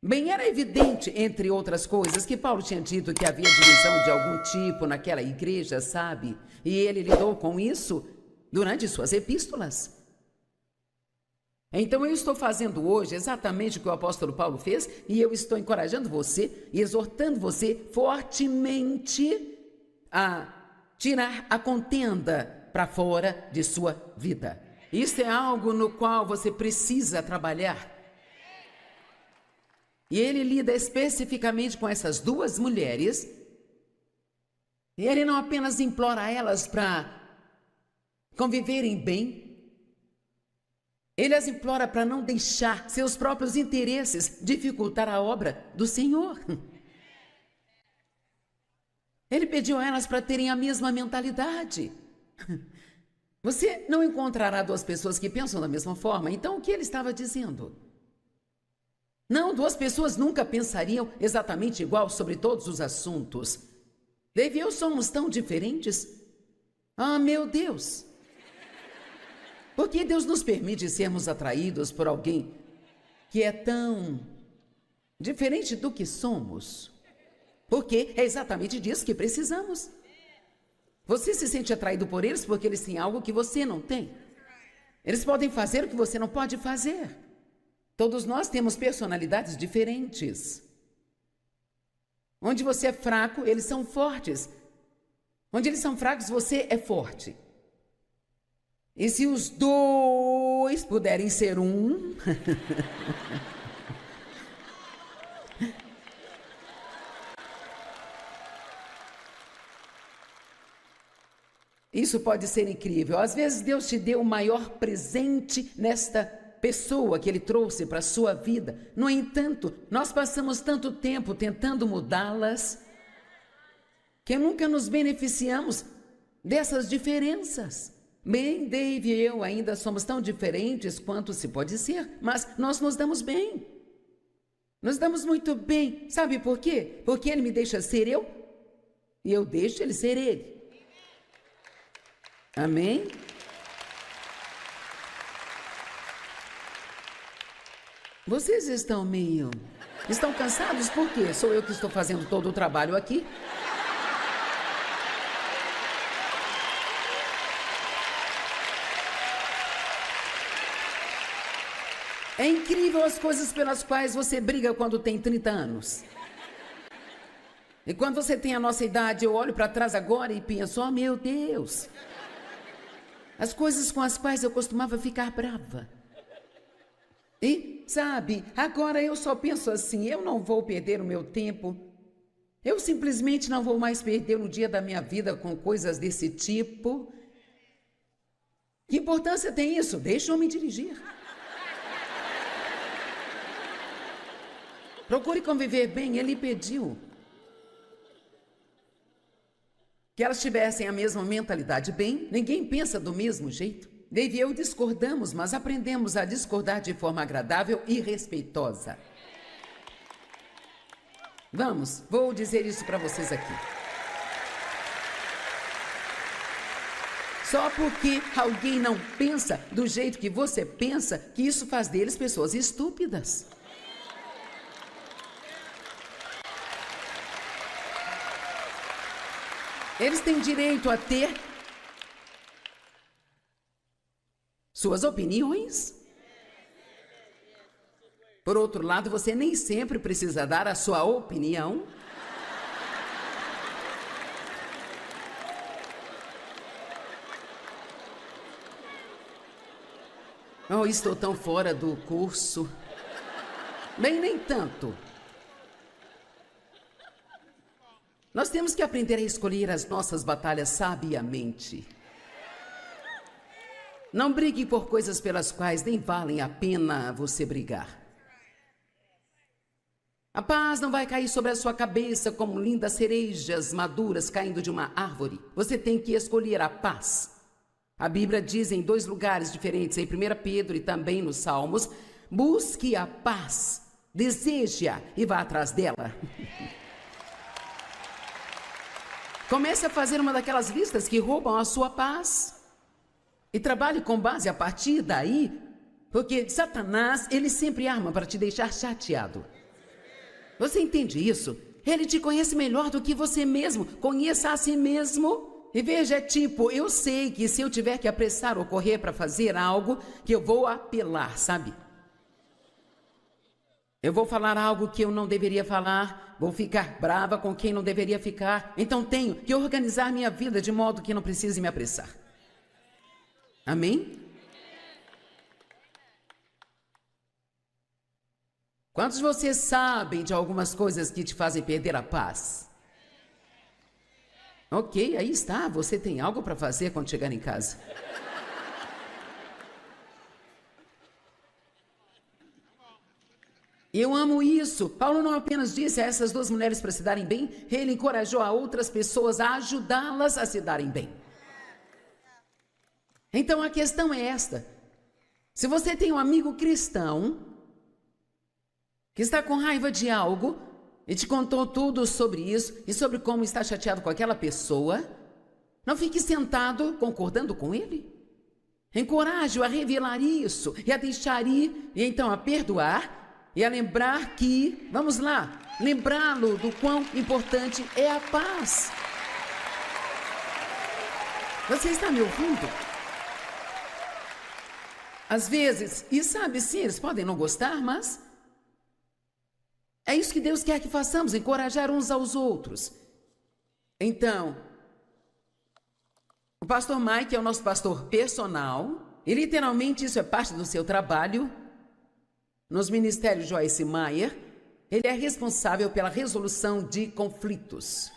Bem, era evidente, entre outras coisas, que Paulo tinha dito que havia divisão de algum tipo naquela igreja, sabe? E ele lidou com isso durante suas epístolas. Então eu estou fazendo hoje exatamente o que o apóstolo Paulo fez, e eu estou encorajando você e exortando você fortemente a tirar a contenda para fora de sua vida. Isso é algo no qual você precisa trabalhar. E ele lida especificamente com essas 2 mulheres. E ele não apenas implora a elas para conviverem bem, ele as implora para não deixar seus próprios interesses dificultar a obra do Senhor. Ele pediu a elas para terem a mesma mentalidade. Você não encontrará 2 pessoas que pensam da mesma forma. Então, o que ele estava dizendo? Não, 2 pessoas nunca pensariam exatamente igual sobre todos os assuntos. Dave e eu somos tão diferentes. Ah, meu Deus! Por que Deus nos permite sermos atraídos por alguém que é tão diferente do que somos? Porque é exatamente disso que precisamos. Você se sente atraído por eles porque eles têm algo que você não tem. Eles podem fazer o que você não pode fazer. Todos nós temos personalidades diferentes. Onde você é fraco, eles são fortes. Onde eles são fracos, você é forte. E se os dois puderem ser um... Isso pode ser incrível. Às vezes Deus te deu o maior presente nesta pessoa que Ele trouxe para a sua vida. No entanto, nós passamos tanto tempo tentando mudá-las que nunca nos beneficiamos dessas diferenças. Bem, Dave e eu ainda somos tão diferentes quanto se pode ser, mas nós nos damos bem. Nos damos muito bem. Sabe por quê? Porque Ele me deixa ser eu e eu deixo Ele ser Ele. Amém? Vocês estão cansados? Por quê? Sou eu que estou fazendo todo o trabalho aqui? É incrível as coisas pelas quais você briga quando tem 30 anos. E quando você tem a nossa idade, eu olho para trás agora e penso, oh meu Deus... As coisas com as quais eu costumava ficar brava. E, sabe, agora eu só penso assim, eu não vou perder o meu tempo. Eu simplesmente não vou mais perder o dia da minha vida com coisas desse tipo. Que importância tem isso? Deixa eu me dirigir. Procure conviver bem, Ele pediu que elas tivessem a mesma mentalidade. Bem, ninguém pensa do mesmo jeito. Dave e eu discordamos, mas aprendemos a discordar de forma agradável e respeitosa. Vamos, vou dizer isso para vocês aqui. Só porque alguém não pensa do jeito que você pensa, que isso faz deles pessoas estúpidas. Eles têm direito a ter suas opiniões. Por outro lado, você nem sempre precisa dar a sua opinião. Oh, estou tão fora do curso. Bem, nem tanto. Nós temos que aprender a escolher as nossas batalhas sabiamente. Não brigue por coisas pelas quais nem valem a pena você brigar. A paz não vai cair sobre a sua cabeça como lindas cerejas maduras caindo de uma árvore. Você tem que escolher a paz. A Bíblia diz em 2 lugares diferentes, em 1 Pedro e também nos Salmos, busque a paz, deseje-a e vá atrás dela. Comece a fazer uma daquelas listas que roubam a sua paz. E trabalhe com base a partir daí, porque Satanás, ele sempre arma para te deixar chateado. Você entende isso? Ele te conhece melhor do que você mesmo. Conheça a si mesmo. E veja, é tipo, eu sei que se eu tiver que apressar ou correr para fazer algo, que eu vou apelar, sabe? Eu vou falar algo que eu não deveria falar, vou ficar brava com quem não deveria ficar. Então tenho que organizar minha vida de modo que não precise me apressar. Amém? Quantos de vocês sabem de algumas coisas que te fazem perder a paz? Ok, aí está, você tem algo para fazer quando chegar em casa. Eu amo isso. Paulo não apenas disse a essas 2 mulheres para se darem bem, ele encorajou a outras pessoas a ajudá-las a se darem bem. Então a questão é esta. Se você tem um amigo cristão que está com raiva de algo e te contou tudo sobre isso e sobre como está chateado com aquela pessoa, não fique sentado concordando com ele. Encoraje-o a revelar isso e a deixar ir e então a perdoar. E a lembrar que, vamos lá, lembrá-lo do quão importante é a paz. Você está me ouvindo? Às vezes, e sabe, sim, eles podem não gostar, mas É isso que Deus quer que façamos, encorajar uns aos outros. Então, o pastor Mike é o nosso pastor personal, e literalmente isso é parte do seu trabalho. Nos ministérios Joyce Meyer, ele é responsável pela resolução de conflitos.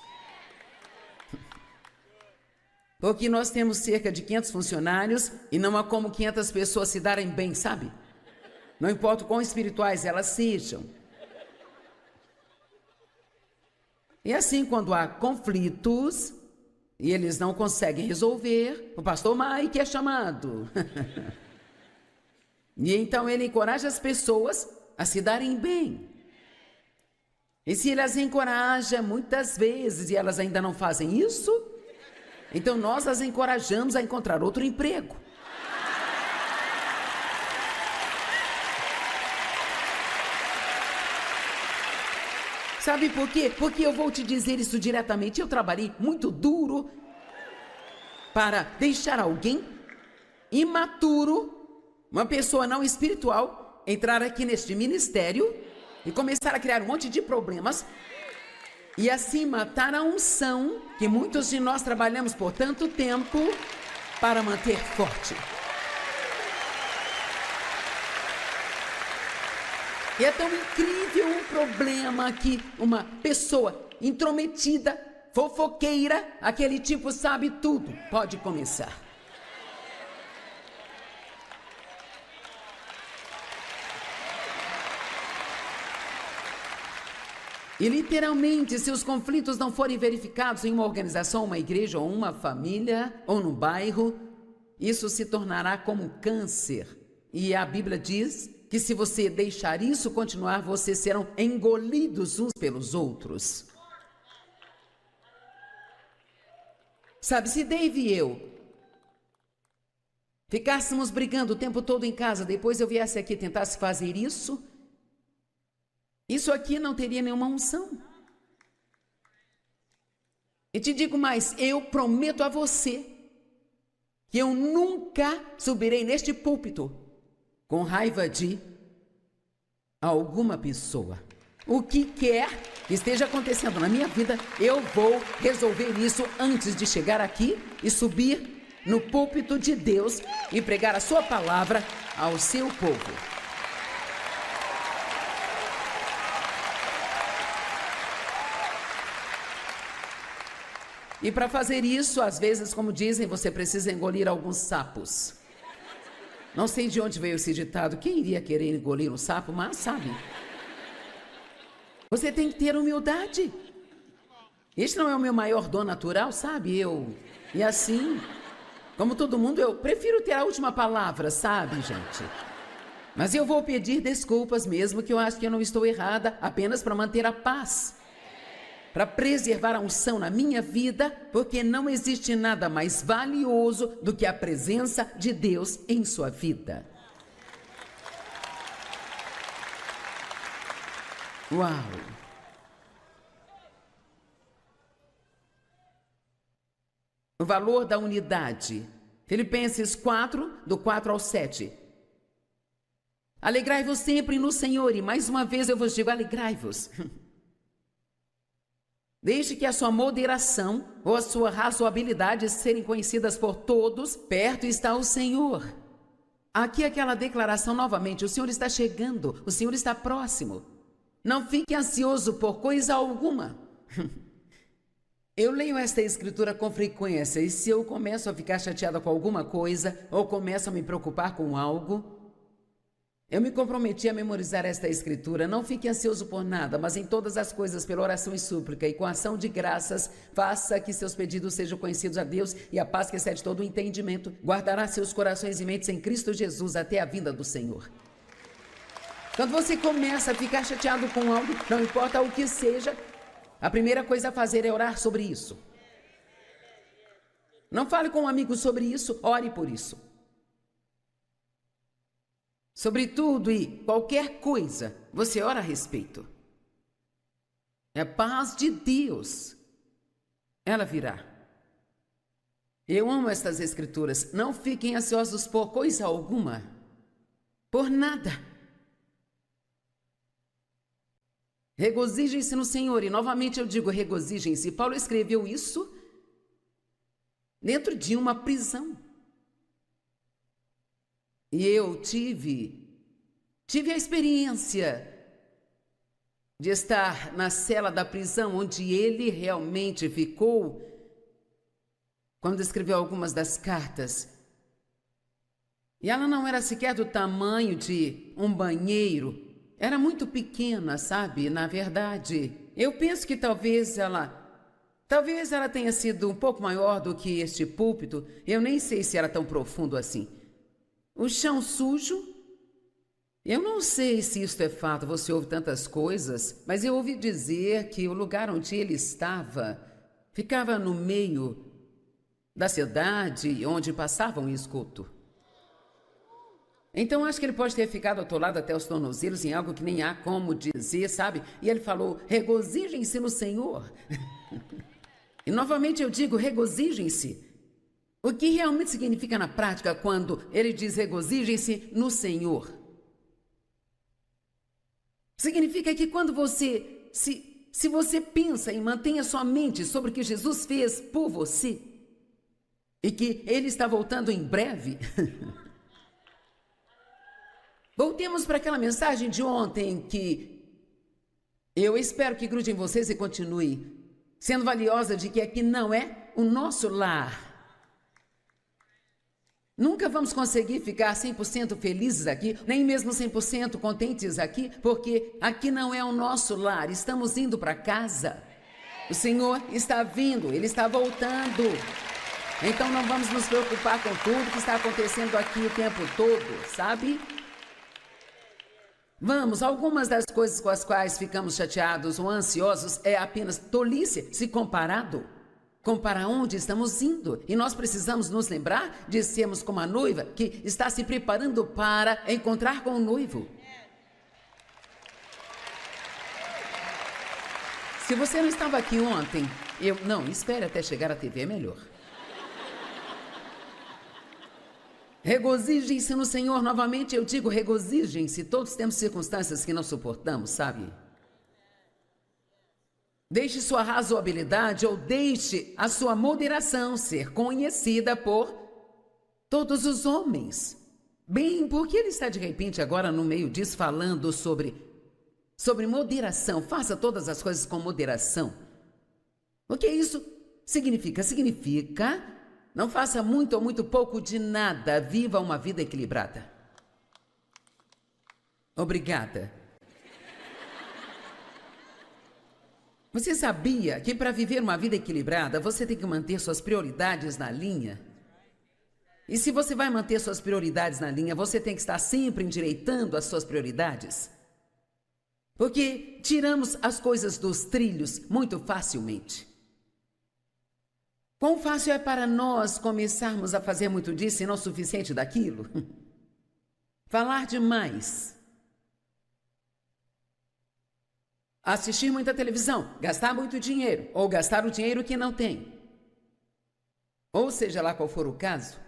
Porque nós temos cerca de 500 funcionários e não há como 500 pessoas se darem bem, sabe? Não importa o quão espirituais elas sejam. E assim, quando há conflitos e eles não conseguem resolver, o pastor Mike é chamado. E então ele encoraja as pessoas a se darem bem. E se ele as encoraja muitas vezes e elas ainda não fazem isso, então nós as encorajamos a encontrar outro emprego. Sabe por quê? Porque eu vou te dizer isso diretamente. Eu trabalhei muito duro para deixar alguém imaturo, uma pessoa não espiritual, entrar aqui neste ministério e começar a criar um monte de problemas e assim matar a unção que muitos de nós trabalhamos por tanto tempo para manter forte. E é tão incrível um problema que uma pessoa intrometida, fofoqueira, aquele tipo sabe tudo, pode começar. E literalmente, se os conflitos não forem verificados em uma organização, uma igreja, ou uma família, ou no bairro, isso se tornará como um câncer. E a Bíblia diz que se você deixar isso continuar, vocês serão engolidos uns pelos outros. Sabe, se Dave e eu ficássemos brigando o tempo todo em casa, depois eu viesse aqui e tentasse fazer isso aqui não teria nenhuma unção. E te digo mais, eu prometo a você que eu nunca subirei neste púlpito com raiva de alguma pessoa. O que quer que esteja acontecendo na minha vida, eu vou resolver isso antes de chegar aqui e subir no púlpito de Deus e pregar a sua palavra ao seu povo. E para fazer isso, às vezes, como dizem, você precisa engolir alguns sapos. Não sei de onde veio esse ditado. Quem iria querer engolir um sapo? Mas sabe. Você tem que ter humildade. Este não é o meu maior dom natural, sabe? E assim, como todo mundo, eu prefiro ter a última palavra, sabe, gente? Mas eu vou pedir desculpas mesmo que eu acho que eu não estou errada, apenas para manter a paz. Para preservar a unção na minha vida, porque não existe nada mais valioso do que a presença de Deus em sua vida. Uau! O valor da unidade. Filipenses 4, do 4 ao 7. Alegrai-vos sempre no Senhor, e mais uma vez eu vos digo, alegrai-vos. Desde que a sua moderação ou a sua razoabilidade serem conhecidas por todos, perto está o Senhor. Aqui aquela declaração novamente, o Senhor está chegando, o Senhor está próximo. Não fique ansioso por coisa alguma. Eu leio esta escritura com frequência e se eu começo a ficar chateada com alguma coisa ou começo a me preocupar com algo, eu me comprometi a memorizar esta escritura. Não fique ansioso por nada, mas em todas as coisas, pela oração e súplica, e com ação de graças, faça que seus pedidos sejam conhecidos a Deus, e a paz que excede todo o entendimento guardará seus corações e mentes em Cristo Jesus até a vinda do Senhor. Quando você começa a ficar chateado com algo, não importa o que seja, a primeira coisa a fazer é orar sobre isso. Não fale com um amigo sobre isso, ore por isso. Sobre tudo e qualquer coisa, você ora a respeito. É a paz de Deus. Ela virá. Eu amo estas escrituras. Não fiquem ansiosos por coisa alguma. Por nada. Regozijem-se no Senhor. E novamente eu digo, regozijem-se. Paulo escreveu isso dentro de uma prisão. E eu tive a experiência de estar na cela da prisão onde ele realmente ficou quando escreveu algumas das cartas. E ela não era sequer do tamanho de um banheiro. Era muito pequena, sabe? Na verdade, eu penso que talvez ela tenha sido um pouco maior do que este púlpito. Eu nem sei se era tão profundo assim. O chão sujo. Eu não sei se isto é fato, você ouve tantas coisas, mas eu ouvi dizer que o lugar onde ele estava ficava no meio da cidade onde passava um esgoto. Então acho que ele pode ter ficado atolado até os tornozelos em algo que nem há como dizer, sabe? E ele falou, regozijem-se no Senhor. E novamente eu digo, regozijem-se. O que realmente significa na prática quando ele diz regozijem-se no Senhor? Significa que quando você, se você pensa e mantém a sua mente sobre o que Jesus fez por você, e que ele está voltando em breve... Voltemos para aquela mensagem de ontem que eu espero que grude em vocês e continue sendo valiosa, de que aqui não é o nosso lar. Nunca vamos conseguir ficar 100% felizes aqui, nem mesmo 100% contentes aqui, porque aqui não é o nosso lar, estamos indo para casa. O Senhor está vindo, Ele está voltando. Então não vamos nos preocupar com tudo que está acontecendo aqui o tempo todo, sabe? Vamos, algumas das coisas com as quais ficamos chateados ou ansiosos é apenas tolice se comparado com para onde estamos indo. E nós precisamos nos lembrar de sermos como a noiva que está se preparando para encontrar com o noivo. Se você não estava aqui ontem, não, espere até chegar à TV, é melhor. Regozijem-se no Senhor. Novamente eu digo, regozijem-se. Todos temos circunstâncias que não suportamos, sabe? Deixe sua razoabilidade ou deixe a sua moderação ser conhecida por todos os homens. Bem, por que ele está de repente agora no meio disso falando sobre moderação? Faça todas as coisas com moderação. O que isso significa? Significa... não faça muito ou muito pouco de nada. Viva uma vida equilibrada. Obrigada. Você sabia que para viver uma vida equilibrada, você tem que manter suas prioridades na linha? E se você vai manter suas prioridades na linha, você tem que estar sempre endireitando as suas prioridades. Porque tiramos as coisas dos trilhos muito facilmente. Quão fácil é para nós começarmos a fazer muito disso e não o suficiente daquilo? Falar demais. Assistir muita televisão, gastar muito dinheiro, ou gastar o dinheiro que não tem. Ou seja lá qual for o caso,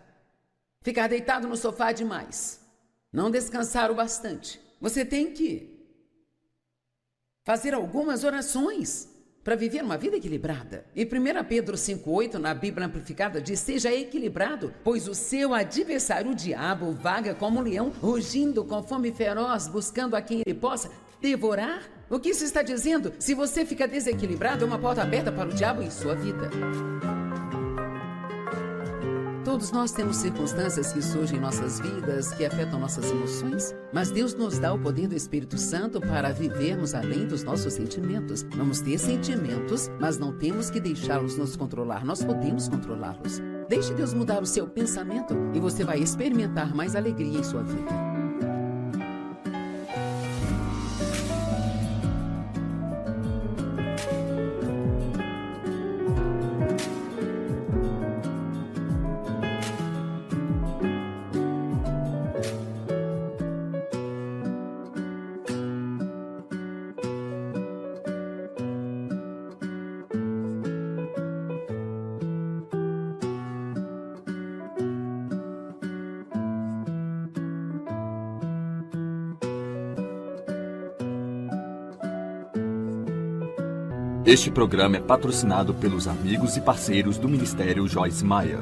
ficar deitado no sofá demais, não descansar o bastante. Você tem que fazer algumas orações para viver uma vida equilibrada. E 1 Pedro 5,8, na Bíblia Amplificada, diz, seja equilibrado, pois o seu adversário, o diabo, vaga como um leão, rugindo com fome feroz, buscando a quem ele possa devorar. O que isso está dizendo? Se você fica desequilibrado, é uma porta aberta para o diabo em sua vida. Todos nós temos circunstâncias que surgem em nossas vidas, que afetam nossas emoções, mas Deus nos dá o poder do Espírito Santo para vivermos além dos nossos sentimentos. Vamos ter sentimentos, mas não temos que deixá-los nos controlar, nós podemos controlá-los. Deixe Deus mudar o seu pensamento e você vai experimentar mais alegria em sua vida. Este programa é patrocinado pelos amigos e parceiros do Ministério Joyce Meyer.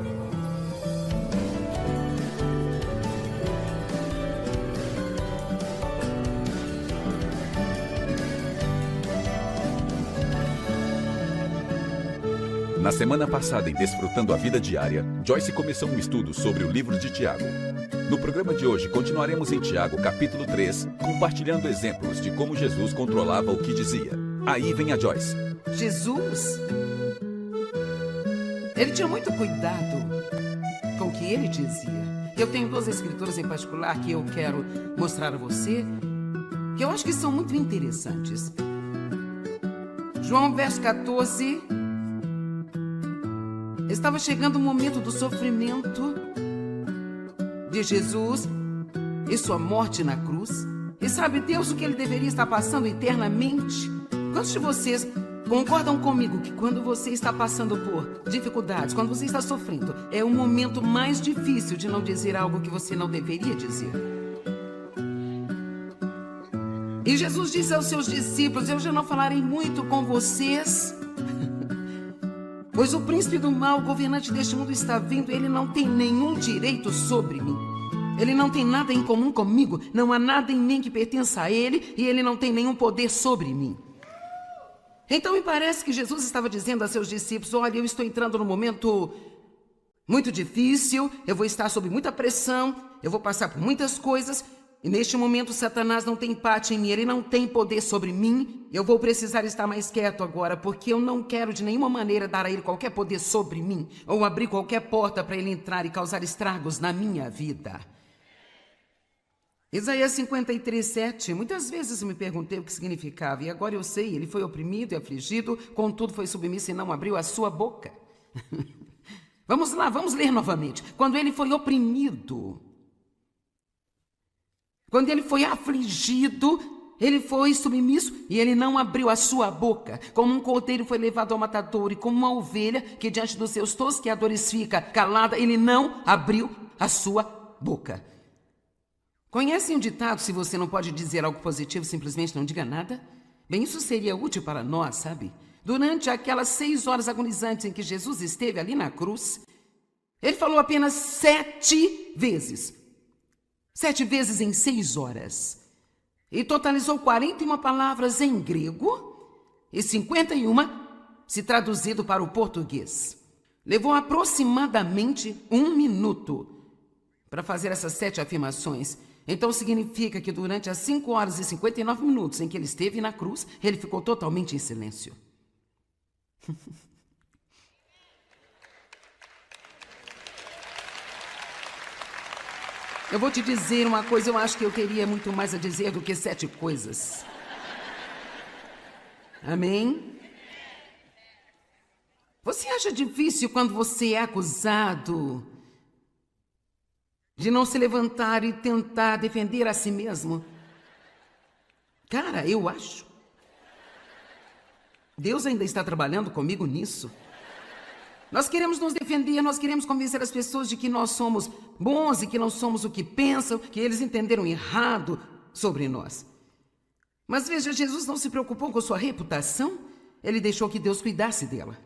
Na semana passada, em Desfrutando a Vida Diária, Joyce começou um estudo sobre o livro de Tiago. No programa de hoje, continuaremos em Tiago, capítulo 3, compartilhando exemplos de como Jesus controlava o que dizia. Aí vem a Joyce. Jesus, ele tinha muito cuidado com o que ele dizia. Eu tenho 2 escrituras em particular que eu quero mostrar a você, que eu acho que são muito interessantes. João, verso 14... Estava chegando o momento do sofrimento de Jesus e sua morte na cruz. E sabe Deus o que ele deveria estar passando eternamente? Quantos de vocês concordam comigo que quando você está passando por dificuldades, quando você está sofrendo, é o momento mais difícil de não dizer algo que você não deveria dizer? E Jesus disse aos seus discípulos: eu já não falarei muito com vocês, pois o príncipe do mal, o governante deste mundo, está vindo. Ele não tem nenhum direito sobre mim. Ele não tem nada em comum comigo. Não há nada em mim que pertença a ele. E ele não tem nenhum poder sobre mim. Então me parece que Jesus estava dizendo a seus discípulos: olha, eu estou entrando num momento muito difícil. Eu vou estar sob muita pressão. Eu vou passar por muitas coisas. E neste momento Satanás não tem parte em mim, ele não tem poder sobre mim. Eu vou precisar estar mais quieto agora, porque eu não quero de nenhuma maneira dar a ele qualquer poder sobre mim, ou abrir qualquer porta para ele entrar e causar estragos na minha vida. Isaías 53:7, muitas vezes eu me perguntei o que significava, e agora eu sei, ele foi oprimido e afligido, contudo foi submisso e não abriu a sua boca. Vamos lá, vamos ler novamente. Quando ele foi oprimido, quando ele foi afligido, ele foi submisso e ele não abriu a sua boca. Como um cordeiro foi levado ao matadouro e como uma ovelha que diante dos seus tosqueadores fica calada, ele não abriu a sua boca. Conhecem o ditado: se você não pode dizer algo positivo, simplesmente não diga nada? Bem, isso seria útil para nós, sabe? Durante aquelas 6 horas agonizantes em que Jesus esteve ali na cruz, ele falou apenas 7 vezes. 7 vezes em 6 horas. E totalizou 41 palavras em grego e 51 se traduzido para o português. Levou aproximadamente 1 minuto para fazer essas 7 afirmações. Então significa que durante as 5 horas e 59 minutos em que ele esteve na cruz, ele ficou totalmente em silêncio. Eu vou te dizer uma coisa, eu acho que eu teria muito mais a dizer do que 7 coisas. Amém? Você acha difícil quando você é acusado de não se levantar e tentar defender a si mesmo? Cara, eu acho. Deus ainda está trabalhando comigo nisso. Nós queremos nos defender, nós queremos convencer as pessoas de que nós somos bons e que não somos o que pensam, que eles entenderam errado sobre nós. Mas veja, Jesus não se preocupou com sua reputação, ele deixou que Deus cuidasse dela.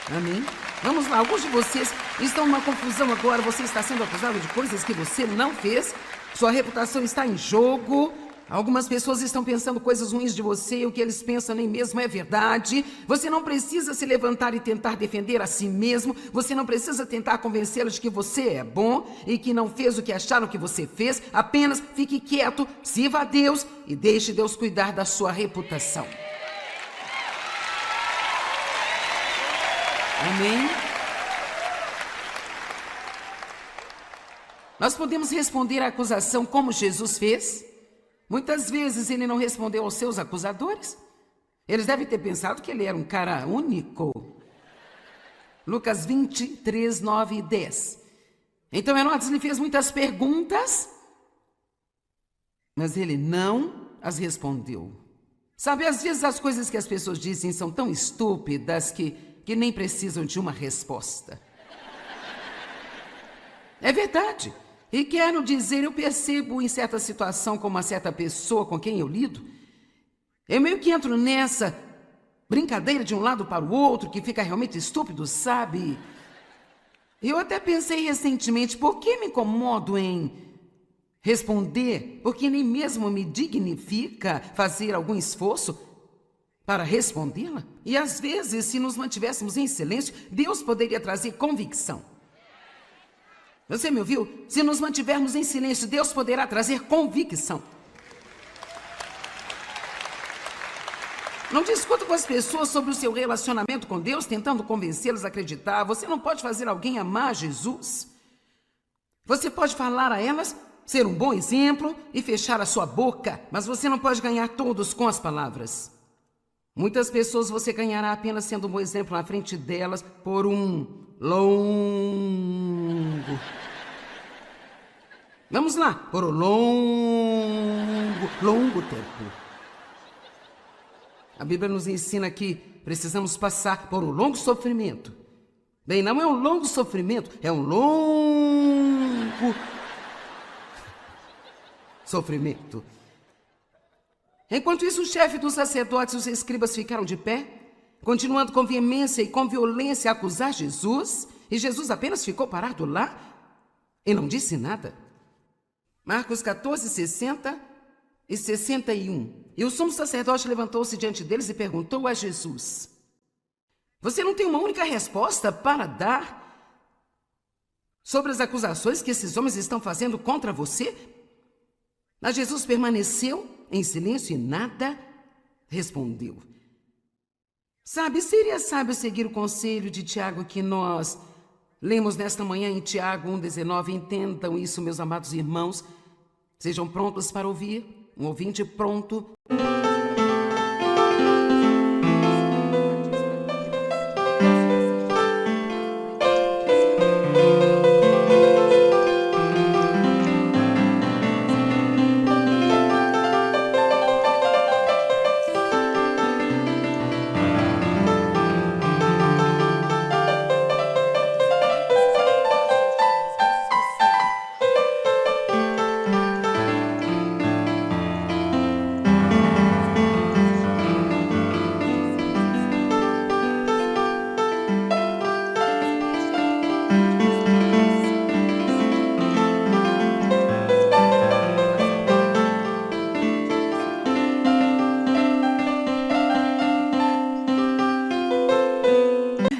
Amém? Vamos lá, alguns de vocês estão numa confusão agora, você está sendo acusado de coisas que você não fez, sua reputação está em jogo. Algumas pessoas estão pensando coisas ruins de você e o que eles pensam nem mesmo é verdade. Você não precisa se levantar e tentar defender a si mesmo. Você não precisa tentar convencê-los de que você é bom e que não fez o que acharam que você fez. Apenas fique quieto, sirva a Deus e deixe Deus cuidar da sua reputação. Amém? Nós podemos responder à acusação como Jesus fez. Muitas vezes ele não respondeu aos seus acusadores. Eles devem ter pensado que ele era um cara único. Lucas 23, 9 e 10. Então Herodes lhe fez muitas perguntas, mas ele não as respondeu. Sabe, às vezes as coisas que as pessoas dizem são tão estúpidas que nem precisam de uma resposta. É verdade. E quero dizer, eu percebo em certa situação com uma certa pessoa com quem eu lido, Eu meio que entro nessa brincadeira de um lado para o outro, que fica realmente estúpido, sabe? Eu até pensei recentemente, por que me incomodo em responder? Porque nem mesmo me dignifica fazer algum esforço para respondê-la? E às vezes, se nos mantivéssemos em silêncio, Deus poderia trazer convicção. Você me ouviu? Se nos mantivermos em silêncio, Deus poderá trazer convicção. Não discuta com as pessoas sobre o seu relacionamento com Deus, tentando convencê-los a acreditar. Você não pode fazer alguém amar Jesus. Você pode falar a elas, ser um bom exemplo e fechar a sua boca, mas você não pode ganhar todos com as palavras. Muitas pessoas você ganhará apenas sendo um bom exemplo na frente delas por um longo. Vamos lá, por um longo tempo. A Bíblia nos ensina que precisamos passar por um longo sofrimento. Bem, não é um longo sofrimento, é um longo sofrimento. Enquanto isso, o chefe dos sacerdotes e os escribas ficaram de pé, continuando com veemência e com violência a acusar Jesus, e Jesus apenas ficou parado lá e não disse nada. Marcos 14, 60 e 61. E o sumo sacerdote levantou-se diante deles e perguntou a Jesus: você não tem uma única resposta para dar sobre as acusações que esses homens estão fazendo contra você? Mas Jesus permaneceu em silêncio e nada respondeu. Sabe, seria sábio seguir o conselho de Tiago que nós lemos nesta manhã em Tiago 1,19. Entendam isso, meus amados irmãos. Sejam prontos para ouvir. Um ouvinte pronto.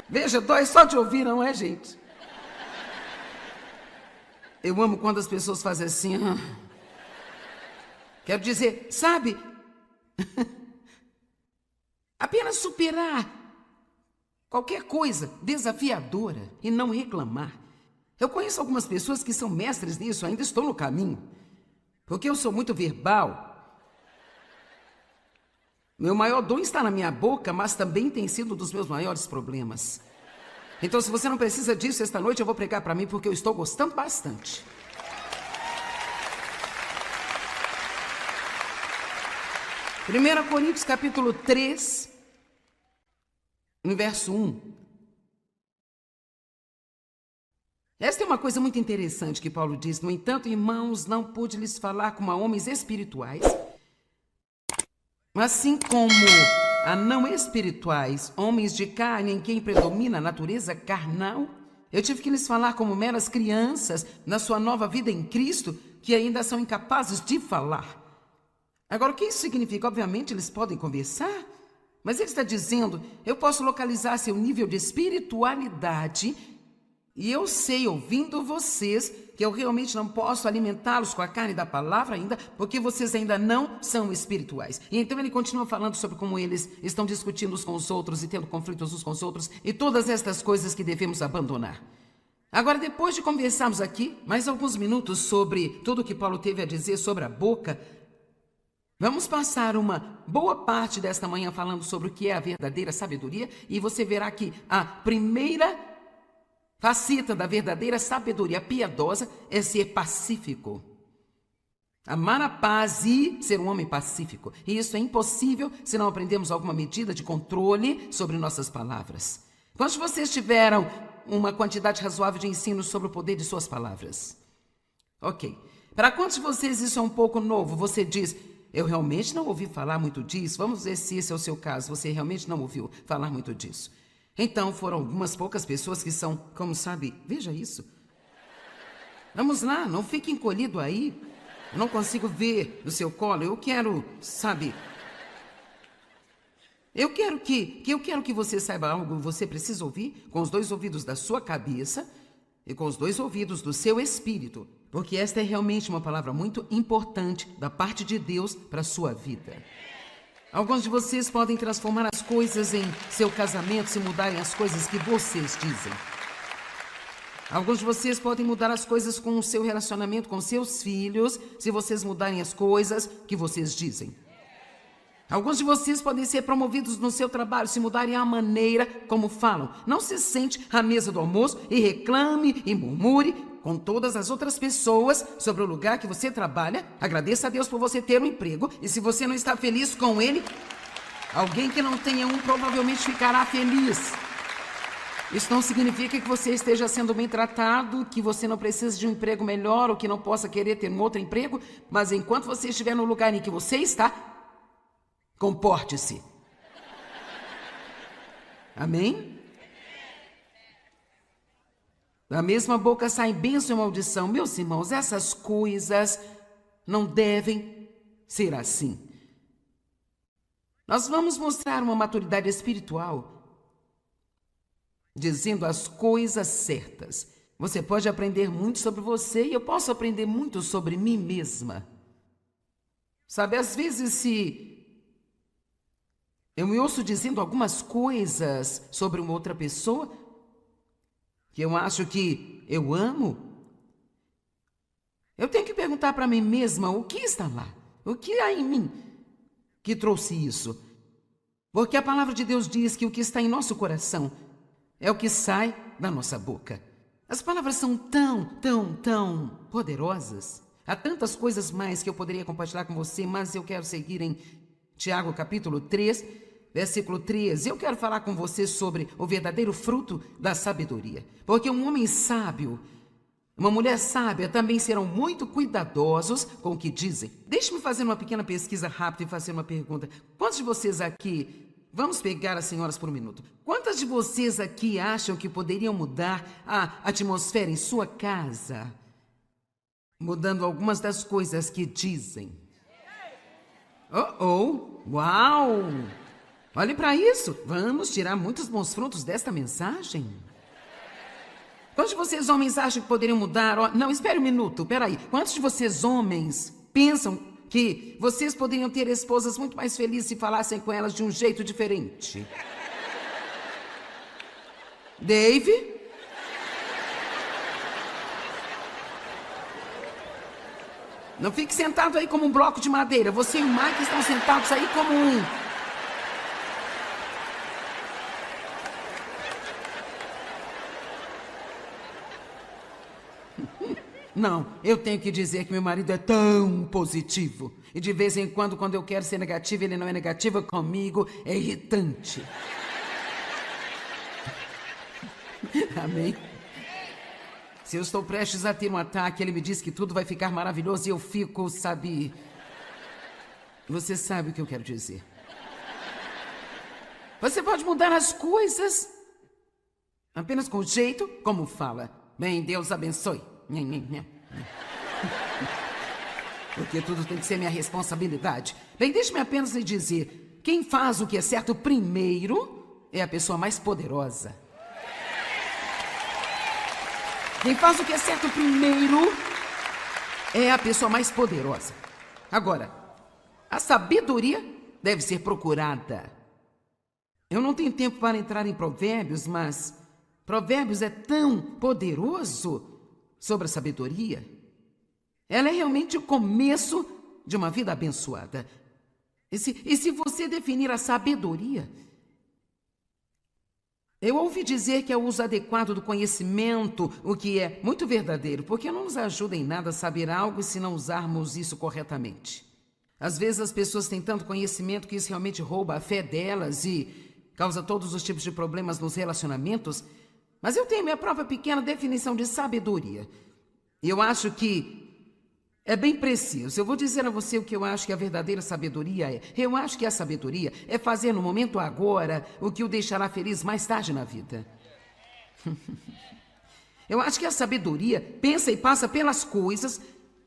Veja, dói só de ouvir, não é, gente? Eu amo quando as pessoas fazem assim. Quero dizer, sabe? Apenas superar qualquer coisa desafiadora e não reclamar. Eu conheço algumas pessoas que são mestres nisso, ainda estou no caminho. Porque eu sou muito verbal. Meu maior dom está na minha boca, mas também tem sido um dos meus maiores problemas. Então, se você não precisa disso, esta noite eu vou pregar para mim, porque eu estou gostando bastante. 1 Coríntios capítulo 3, no verso 1. Esta é uma coisa muito interessante que Paulo diz. No entanto, irmãos, não pude lhes falar como a homens espirituais, assim como a não espirituais, homens de carne em quem predomina a natureza carnal. Eu tive que lhes falar como meras crianças na sua nova vida em Cristo, que ainda são incapazes de falar. Agora, o que isso significa? Obviamente, eles podem conversar, mas ele está dizendo, eu posso localizar seu nível de espiritualidade e eu sei, ouvindo vocês, que eu realmente não posso alimentá-los com a carne da palavra ainda, porque vocês ainda não são espirituais. E então ele continua falando sobre como eles estão discutindo uns com os outros e tendo conflitos uns com os outros e todas estas coisas que devemos abandonar. Agora, depois de conversarmos aqui mais alguns minutos sobre tudo que Paulo teve a dizer sobre a boca, vamos passar uma boa parte desta manhã falando sobre o que é a verdadeira sabedoria, e você verá que a primeira faceta da verdadeira sabedoria piedosa é ser pacífico. Amar a paz e ser um homem pacífico. E isso é impossível se não aprendemos alguma medida de controle sobre nossas palavras. Quantos de vocês tiveram uma quantidade razoável de ensino sobre o poder de suas palavras? Ok. Para quantos de vocês isso é um pouco novo? Você diz, Eu realmente não ouvi falar muito disso. Vamos ver se esse é o seu caso. Você realmente não ouviu falar muito disso. Então, foram algumas poucas pessoas que são, como sabe, veja isso. Vamos lá, não fique encolhido aí. Eu não consigo ver no seu colo. Eu quero, sabe... Eu quero que você saiba algo. Você precisa ouvir com os 2 ouvidos da sua cabeça e com os 2 ouvidos do seu espírito. Porque esta é realmente uma palavra muito importante da parte de Deus para a sua vida. Alguns de vocês podem transformar as coisas em seu casamento se mudarem as coisas que vocês dizem. Alguns de vocês podem mudar as coisas com o seu relacionamento com seus filhos se vocês mudarem as coisas que vocês dizem. Alguns de vocês podem ser promovidos no seu trabalho se mudarem a maneira como falam. Não se sente à mesa do almoço e reclame e murmure com todas as outras pessoas sobre o lugar que você trabalha. Agradeça a Deus por você ter um emprego. E se você não está feliz com ele, alguém que não tenha um provavelmente ficará feliz. Isso não significa que você esteja sendo bem tratado, que você não precise de um emprego melhor ou que não possa querer ter um outro emprego. Mas enquanto você estiver no lugar em que você está, comporte-se. Amém? Da mesma boca sai bênção e maldição. Meus irmãos, essas coisas não devem ser assim. Nós vamos mostrar uma maturidade espiritual dizendo as coisas certas. Você pode aprender muito sobre você e eu posso aprender muito sobre mim mesma. Sabe, às vezes se eu me ouço dizendo algumas coisas sobre uma outra pessoa que eu acho que eu amo, eu tenho que perguntar para mim mesma o que está lá, o que há em mim que trouxe isso. Porque a palavra de Deus diz que o que está em nosso coração é o que sai da nossa boca. As palavras são tão poderosas. Há tantas coisas mais que eu poderia compartilhar com você, mas eu quero seguir em Tiago capítulo 3, versículo 13. Eu quero falar com você sobre o verdadeiro fruto da sabedoria. Porque um homem sábio, uma mulher sábia também serão muito cuidadosos com o que dizem. Deixe-me fazer uma pequena pesquisa rápida e fazer uma pergunta. Quantos de vocês aqui... Vamos pegar as senhoras por um minuto. Quantas de vocês aqui acham que poderiam mudar a atmosfera em sua casa? Mudando algumas das coisas que dizem. Uau! Olhe para isso. Vamos tirar muitos bons frutos desta mensagem. Quantos de vocês homens acham que poderiam mudar? Não, espere um minuto, peraí. Quantos de vocês homens pensam que vocês poderiam ter esposas muito mais felizes se falassem com elas de um jeito diferente? Dave? Não fique sentado aí como um bloco de madeira. Você e o Mike estão sentados aí como um... Não, eu tenho que dizer que meu marido é tão positivo. E de vez em quando eu quero ser negativo, ele não é negativo comigo, é irritante. Amém? Se eu estou prestes a ter um ataque, ele me diz que tudo vai ficar maravilhoso e eu fico, sabe... Você sabe o que eu quero dizer. Você pode mudar as coisas apenas com o jeito como fala. Bem, Deus abençoe. Porque tudo tem que ser minha responsabilidade. Bem, deixe-me apenas lhe dizer: quem faz o que é certo primeiro é a pessoa mais poderosa. Quem faz o que é certo primeiro é a pessoa mais poderosa. Agora, a sabedoria deve ser procurada. Eu não tenho tempo para entrar em Provérbios, mas Provérbios é tão poderoso sobre a sabedoria. Ela é realmente o começo de uma vida abençoada. E se você definir a sabedoria, eu ouvi dizer que é o uso adequado do conhecimento, o que é muito verdadeiro, porque não nos ajuda em nada a saber algo se não usarmos isso corretamente. Às vezes as pessoas têm tanto conhecimento que isso realmente rouba a fé delas e causa todos os tipos de problemas nos relacionamentos. Mas eu tenho minha própria pequena definição de sabedoria. Eu acho que É bem preciso. Eu vou dizer a você o que eu acho que a verdadeira sabedoria é. Eu acho que a sabedoria é fazer no momento agora o que o deixará feliz mais tarde na vida. Eu acho que a sabedoria pensa e passa pelas coisas,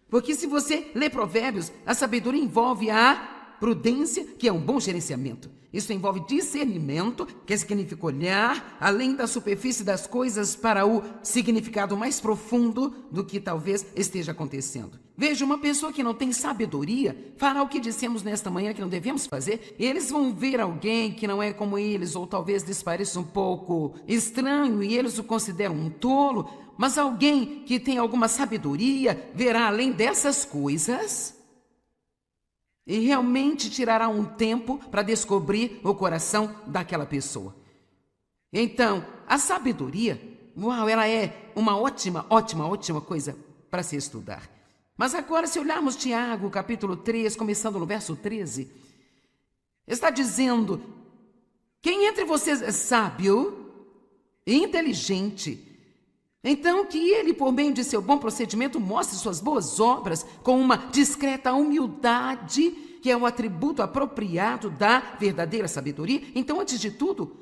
porque se você lê Provérbios, a sabedoria envolve a prudência, que é um bom gerenciamento. Isso envolve discernimento, que significa olhar além da superfície das coisas para o significado mais profundo do que talvez esteja acontecendo. Veja, uma pessoa que não tem sabedoria fará o que dissemos nesta manhã que não devemos fazer. Eles vão ver alguém que não é como eles, ou talvez lhes pareça um pouco estranho e eles o consideram um tolo, mas alguém que tem alguma sabedoria verá além dessas coisas e realmente tirará um tempo para descobrir o coração daquela pessoa. Então, a sabedoria, uau, ela é uma ótima coisa para se estudar. Mas agora, se olharmos Tiago, capítulo 3, começando no verso 13, está dizendo: quem entre vocês é sábio e inteligente, então que ele, por meio de seu bom procedimento, mostre suas boas obras com uma discreta humildade, que é o atributo apropriado da verdadeira sabedoria. Então, antes de tudo,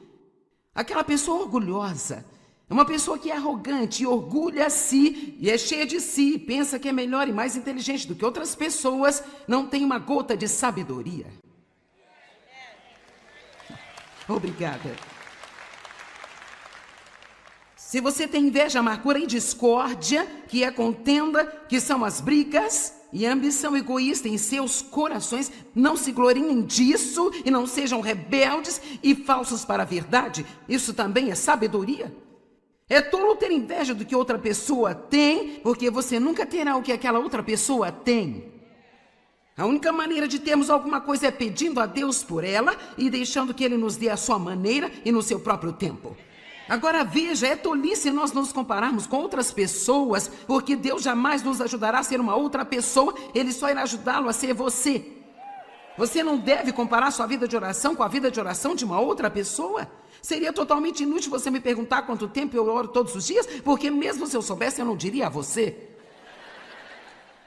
aquela pessoa orgulhosa, uma pessoa que é arrogante e orgulha-se e é cheia de si, pensa que é melhor e mais inteligente do que outras pessoas, não tem uma gota de sabedoria. Obrigada. Se você tem inveja, amargura e discórdia, que é contenda, que são as brigas, e ambição egoísta em seus corações, não se gloriem disso e não sejam rebeldes e falsos para a verdade. Isso também é sabedoria. É tolo ter inveja do que outra pessoa tem, porque você nunca terá o que aquela outra pessoa tem. A única maneira de termos alguma coisa é pedindo a Deus por ela e deixando que Ele nos dê a sua maneira e no seu próprio tempo. Agora veja, é tolice nós nos compararmos com outras pessoas, porque Deus jamais nos ajudará a ser uma outra pessoa, Ele só irá ajudá-lo a ser você. Você não deve comparar sua vida de oração com a vida de oração de uma outra pessoa. Seria totalmente inútil você me perguntar quanto tempo eu oro todos os dias, porque mesmo se eu soubesse, eu não diria a você.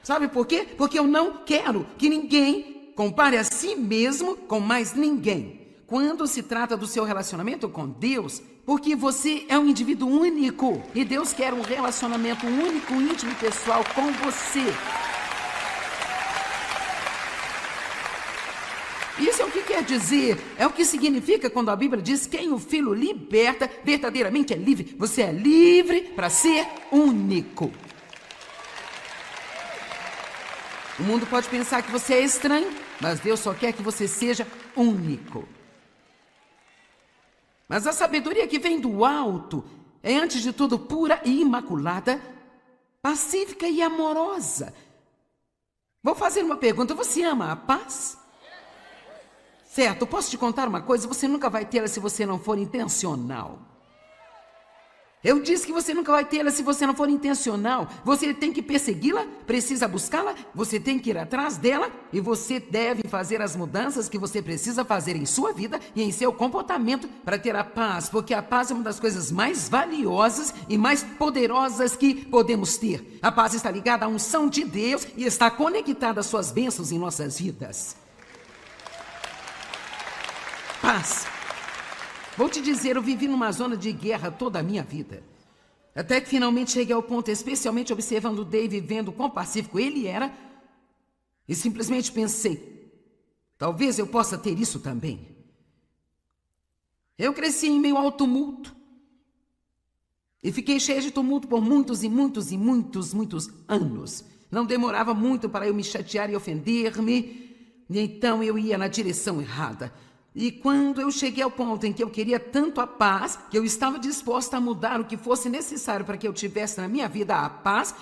Sabe por quê? Porque eu não quero que ninguém compare a si mesmo com mais ninguém. Quando se trata do seu relacionamento com Deus, porque você é um indivíduo único e Deus quer um relacionamento único, íntimo e pessoal com você. Isso é o que quer dizer, é o que significa quando a Bíblia diz: quem o Filho liberta, verdadeiramente é livre. Você é livre para ser único. O mundo pode pensar que você é estranho, mas Deus só quer que você seja único. Mas a sabedoria que vem do alto é, antes de tudo, pura e imaculada, pacífica e amorosa. Vou fazer uma pergunta: você ama a paz? Certo, posso te contar uma coisa? Você nunca vai tê-la se você não for intencional. Eu disse que você nunca vai tê-la se você não for intencional. Você tem que persegui-la, precisa buscá-la, você tem que ir atrás dela e você deve fazer as mudanças que você precisa fazer em sua vida e em seu comportamento para ter a paz, porque a paz é uma das coisas mais valiosas e mais poderosas que podemos ter. A paz está ligada à unção de Deus e está conectada às suas bênçãos em nossas vidas. Paz. Vou te dizer, eu vivi numa zona de guerra toda a minha vida. Até que finalmente cheguei ao ponto, especialmente observando o Dave, vendo quão pacífico ele era, e simplesmente pensei: talvez eu possa ter isso também. Eu cresci em meio ao tumulto, e fiquei cheia de tumulto por muitos anos. Não demorava muito para eu me chatear e ofender-me, e então eu ia na direção errada. E quando eu cheguei ao ponto em que eu queria tanto a paz, que eu estava disposta a mudar o que fosse necessário para que eu tivesse na minha vida a paz,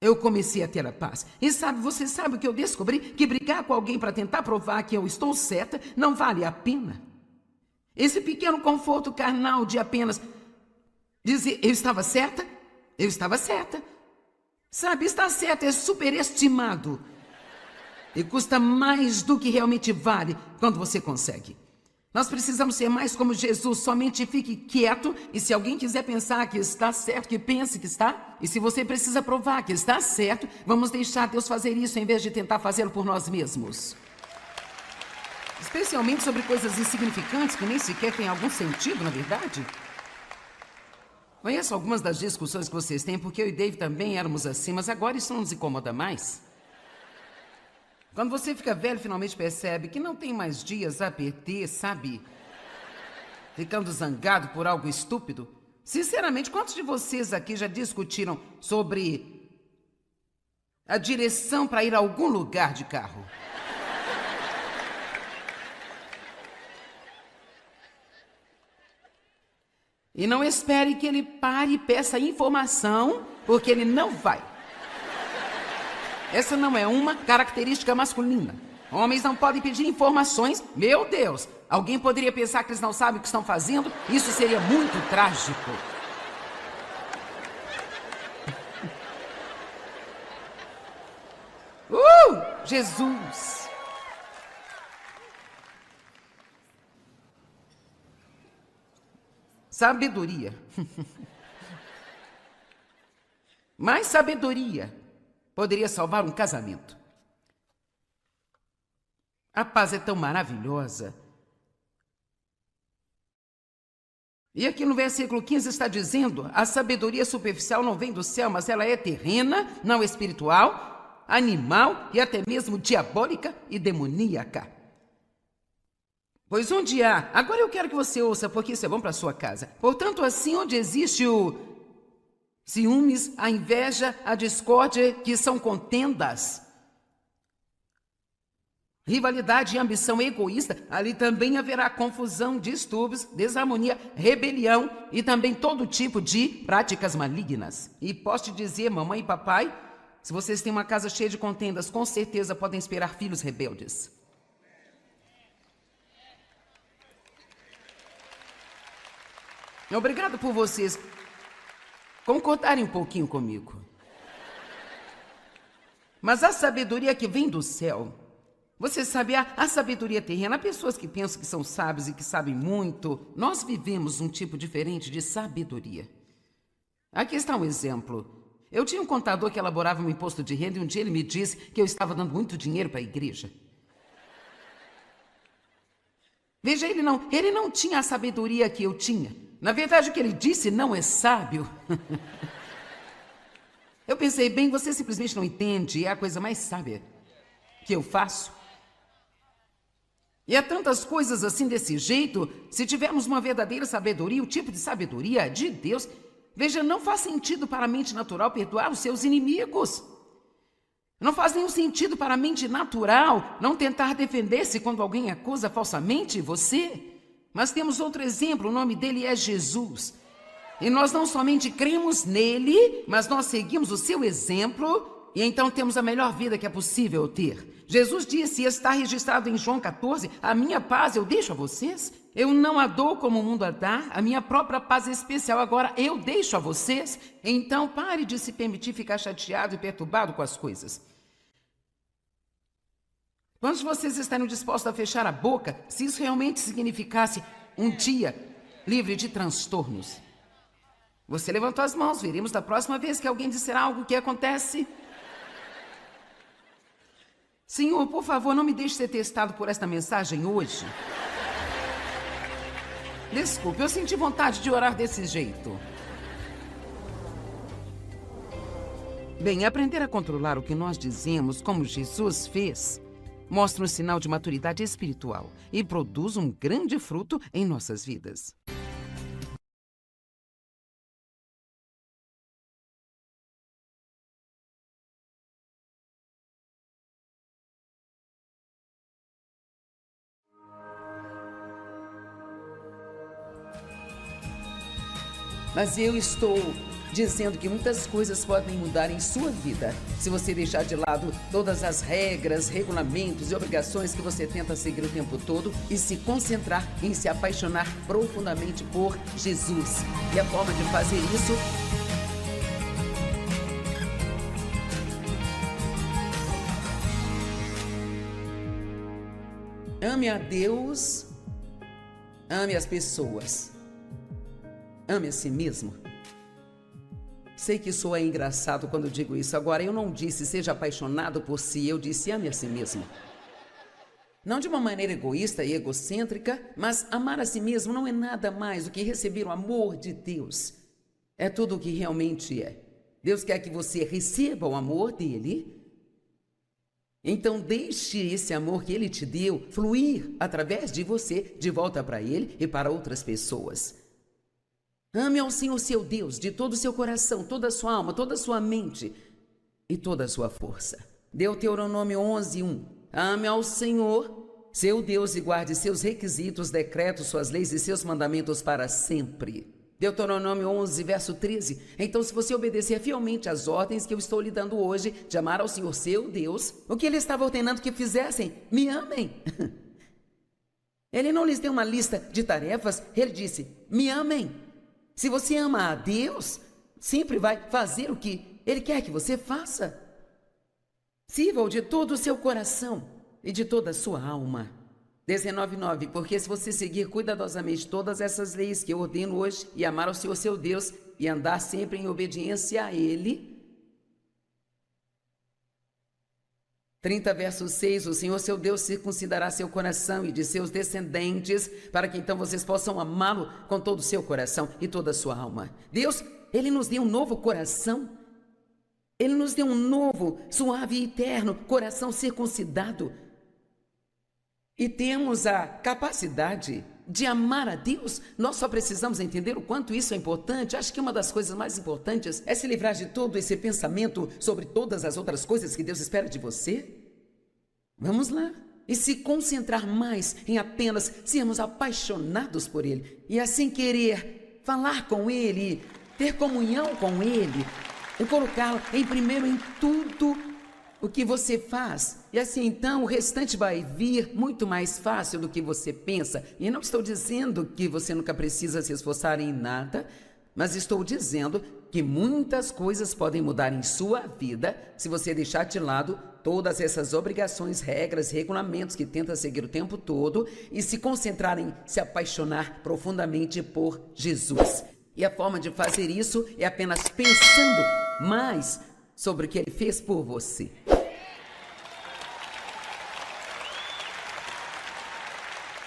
eu comecei a ter a paz. E você sabe o que eu descobri? Que brigar com alguém para tentar provar que eu estou certa não vale a pena. Esse pequeno conforto carnal de apenas dizer: eu estava certa, eu estava certa. Sabe, estar certo é superestimado. E custa mais do que realmente vale quando você consegue. Nós precisamos ser mais como Jesus. Somente fique quieto e se alguém quiser pensar que está certo, que pense que está. E se você precisa provar que está certo, vamos deixar Deus fazer isso em vez de tentar fazê-lo por nós mesmos. Especialmente sobre coisas insignificantes que nem sequer têm algum sentido, na verdade. Conheço algumas das discussões que vocês têm, porque eu e Dave também éramos assim, mas agora isso não nos incomoda mais. Quando você fica velho, finalmente percebe que não tem mais dias a perder, sabe? Ficando zangado por algo estúpido. Sinceramente, quantos de vocês aqui já discutiram sobre a direção para ir a algum lugar de carro? E não espere que ele pare e peça informação, porque ele não vai. Essa não é uma característica masculina. Homens não podem pedir informações. Meu Deus! Alguém poderia pensar que eles não sabem o que estão fazendo? Isso seria muito trágico. Jesus! Sabedoria. Mais sabedoria poderia salvar um casamento. A paz é tão maravilhosa. E aqui no versículo 15 está dizendo: a sabedoria superficial não vem do céu, mas ela é terrena, não espiritual, animal e até mesmo diabólica e demoníaca. Pois onde há... Agora eu quero que você ouça, porque isso é bom para a sua casa. Portanto, assim, onde existe o ciúmes, a inveja, a discórdia, que são contendas, rivalidade e ambição egoísta, ali também haverá confusão, distúrbios, desarmonia, rebelião e também todo tipo de práticas malignas. E posso te dizer, mamãe e papai, se vocês têm uma casa cheia de contendas, com certeza podem esperar filhos rebeldes. Obrigado por vocês concordarem um pouquinho comigo. Mas a sabedoria que vem do céu, você sabe, a sabedoria terrena, há pessoas que pensam que são sábios e que sabem muito. Nós vivemos um tipo diferente de sabedoria. Aqui está um exemplo. Eu tinha um contador que elaborava um imposto de renda e um dia ele me disse que eu estava dando muito dinheiro para a igreja. Veja, ele não tinha a sabedoria que eu tinha. Na verdade, o que ele disse não é sábio. Eu pensei, bem, você simplesmente não entende, é a coisa mais sábia que eu faço. E há tantas coisas assim desse jeito, se tivermos uma verdadeira sabedoria, o tipo de sabedoria de Deus, veja, não faz sentido para a mente natural perdoar os seus inimigos. Não faz nenhum sentido para a mente natural não tentar defender-se quando alguém acusa falsamente você. Mas temos outro exemplo, o nome dele é Jesus. E nós não somente cremos nele, mas nós seguimos o seu exemplo e então temos a melhor vida que é possível ter. Jesus disse, e está registrado em João 14, a minha paz eu deixo a vocês. Eu não a dou como o mundo a dá, a minha própria paz especial agora eu deixo a vocês. Então pare de se permitir ficar chateado e perturbado com as coisas. Quantos de vocês estariam dispostos a fechar a boca se isso realmente significasse um dia livre de transtornos? Você levantou as mãos, veremos da próxima vez que alguém disser algo que acontece. Senhor, por favor, não me deixe ser testado por esta mensagem hoje. Desculpe, eu senti vontade de orar desse jeito. Bem, aprender a controlar o que nós dizemos, como Jesus fez, mostra um sinal de maturidade espiritual e produz um grande fruto em nossas vidas. Mas eu estou dizendo que muitas coisas podem mudar em sua vida se você deixar de lado todas as regras, regulamentos e obrigações que você tenta seguir o tempo todo e se concentrar em se apaixonar profundamente por Jesus. E a forma de fazer isso ame a Deus Ame as pessoas. Ame a si mesmo. Sei que soa engraçado quando digo isso. Agora, eu não disse seja apaixonado por si, eu disse ame a si mesmo. Não de uma maneira egoísta e egocêntrica, mas amar a si mesmo não é nada mais do que receber o amor de Deus. É tudo o que realmente é. Deus quer que você receba o amor dele. Então deixe esse amor que ele te deu fluir através de você, de volta para ele e para outras pessoas. Ame ao Senhor seu Deus de todo o seu coração, toda a sua alma, toda a sua mente e toda a sua força. Deuteronômio 11:1. Ame ao Senhor seu Deus e guarde seus requisitos, decretos, suas leis e seus mandamentos para sempre. Deuteronômio 11, verso 13. Então, se você obedecer fielmente às ordens que eu estou lhe dando hoje, de amar ao Senhor seu Deus, o que ele estava ordenando que fizessem? Me amem. Ele não lhes deu uma lista de tarefas, ele disse, me amem. Se você ama a Deus, sempre vai fazer o que ele quer que você faça. Sirva-o de todo o seu coração e de toda a sua alma. 19:9. Porque se você seguir cuidadosamente todas essas leis que eu ordeno hoje e amar ao Senhor seu Deus e andar sempre em obediência a Ele. 30, verso 6. O Senhor seu Deus circuncidará seu coração e de seus descendentes, para que então vocês possam amá-lo com todo o seu coração e toda a sua alma. Deus, Ele nos deu um novo coração. Ele nos deu um novo, suave e eterno coração circuncidado. E temos a capacidade de amar a Deus. Nós só precisamos entender o quanto isso é importante. Acho que uma das coisas mais importantes é se livrar de todo esse pensamento sobre todas as outras coisas que Deus espera de você. Vamos lá. E se concentrar mais em apenas sermos apaixonados por Ele. E assim querer falar com Ele, ter comunhão com Ele. E colocá-lo em primeiro em tudo o que você faz. E assim, então, o restante vai vir muito mais fácil do que você pensa. E não estou dizendo que você nunca precisa se esforçar em nada, mas estou dizendo que muitas coisas podem mudar em sua vida se você deixar de lado todas essas obrigações, regras, regulamentos que tenta seguir o tempo todo e se concentrar em se apaixonar profundamente por Jesus. E a forma de fazer isso é apenas pensando mais sobre o que Ele fez por você.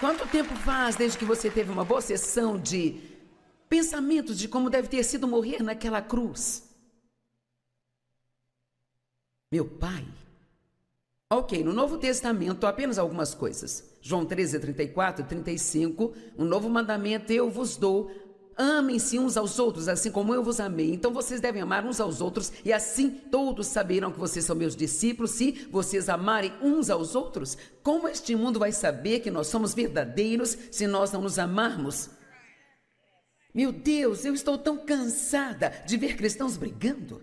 Quanto tempo faz desde que você teve uma boa sessão de pensamentos de como deve ter sido morrer naquela cruz? Meu pai. Ok, no Novo Testamento apenas algumas coisas. João 13, 34 e 35, um novo mandamento eu vos dou. Amem-se uns aos outros, assim como eu vos amei. Então vocês devem amar uns aos outros, e assim todos saberão que vocês são meus discípulos, se vocês amarem uns aos outros. Como este mundo vai saber que nós somos verdadeiros se nós não nos amarmos? Meu Deus, eu estou tão cansada de ver cristãos brigando.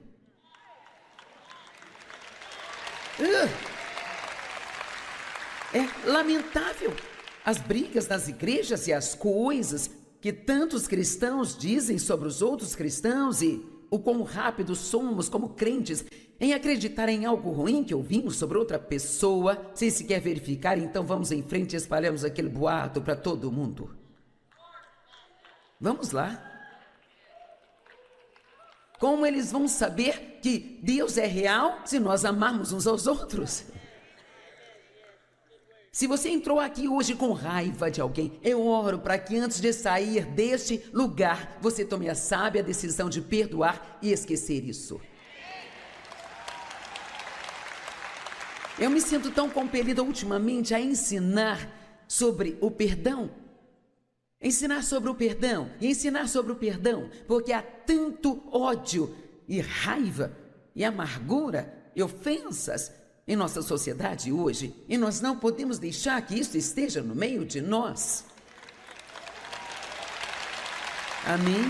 É lamentável as brigas nas igrejas e as coisas que tantos cristãos dizem sobre os outros cristãos e o quão rápidos somos como crentes em acreditar em algo ruim que ouvimos sobre outra pessoa sem sequer verificar. Então vamos em frente e espalhamos aquele boato para todo mundo. Vamos lá. Como eles vão saber que Deus é real se nós amarmos uns aos outros? Se você entrou aqui hoje com raiva de alguém, eu oro para que antes de sair deste lugar, você tome a sábia decisão de perdoar e esquecer isso. Eu me sinto tão compelida ultimamente a ensinar sobre o perdão. Ensinar sobre o perdão e ensinar sobre o perdão, porque há tanto ódio e raiva e amargura e ofensas em nossa sociedade hoje, e nós não podemos deixar que isso esteja no meio de nós. Amém?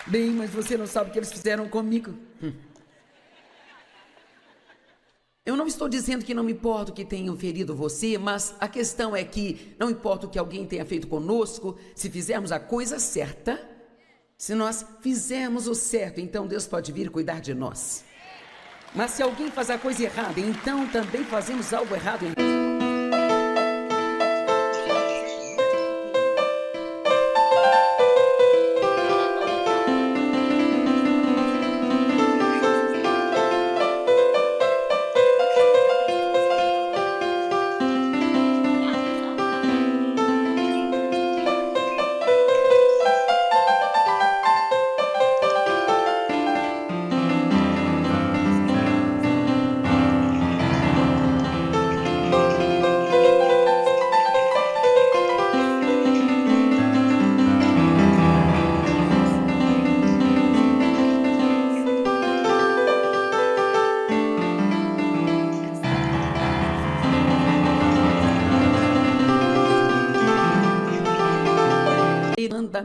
Bem, mas você não sabe o que eles fizeram comigo. Eu não estou dizendo que não me importa que tenham ferido você, mas a questão é que não importa o que alguém tenha feito conosco, se fizermos a coisa certa, se nós fizermos o certo, então Deus pode vir cuidar de nós. Mas se alguém faz a coisa errada, então também fazemos algo errado.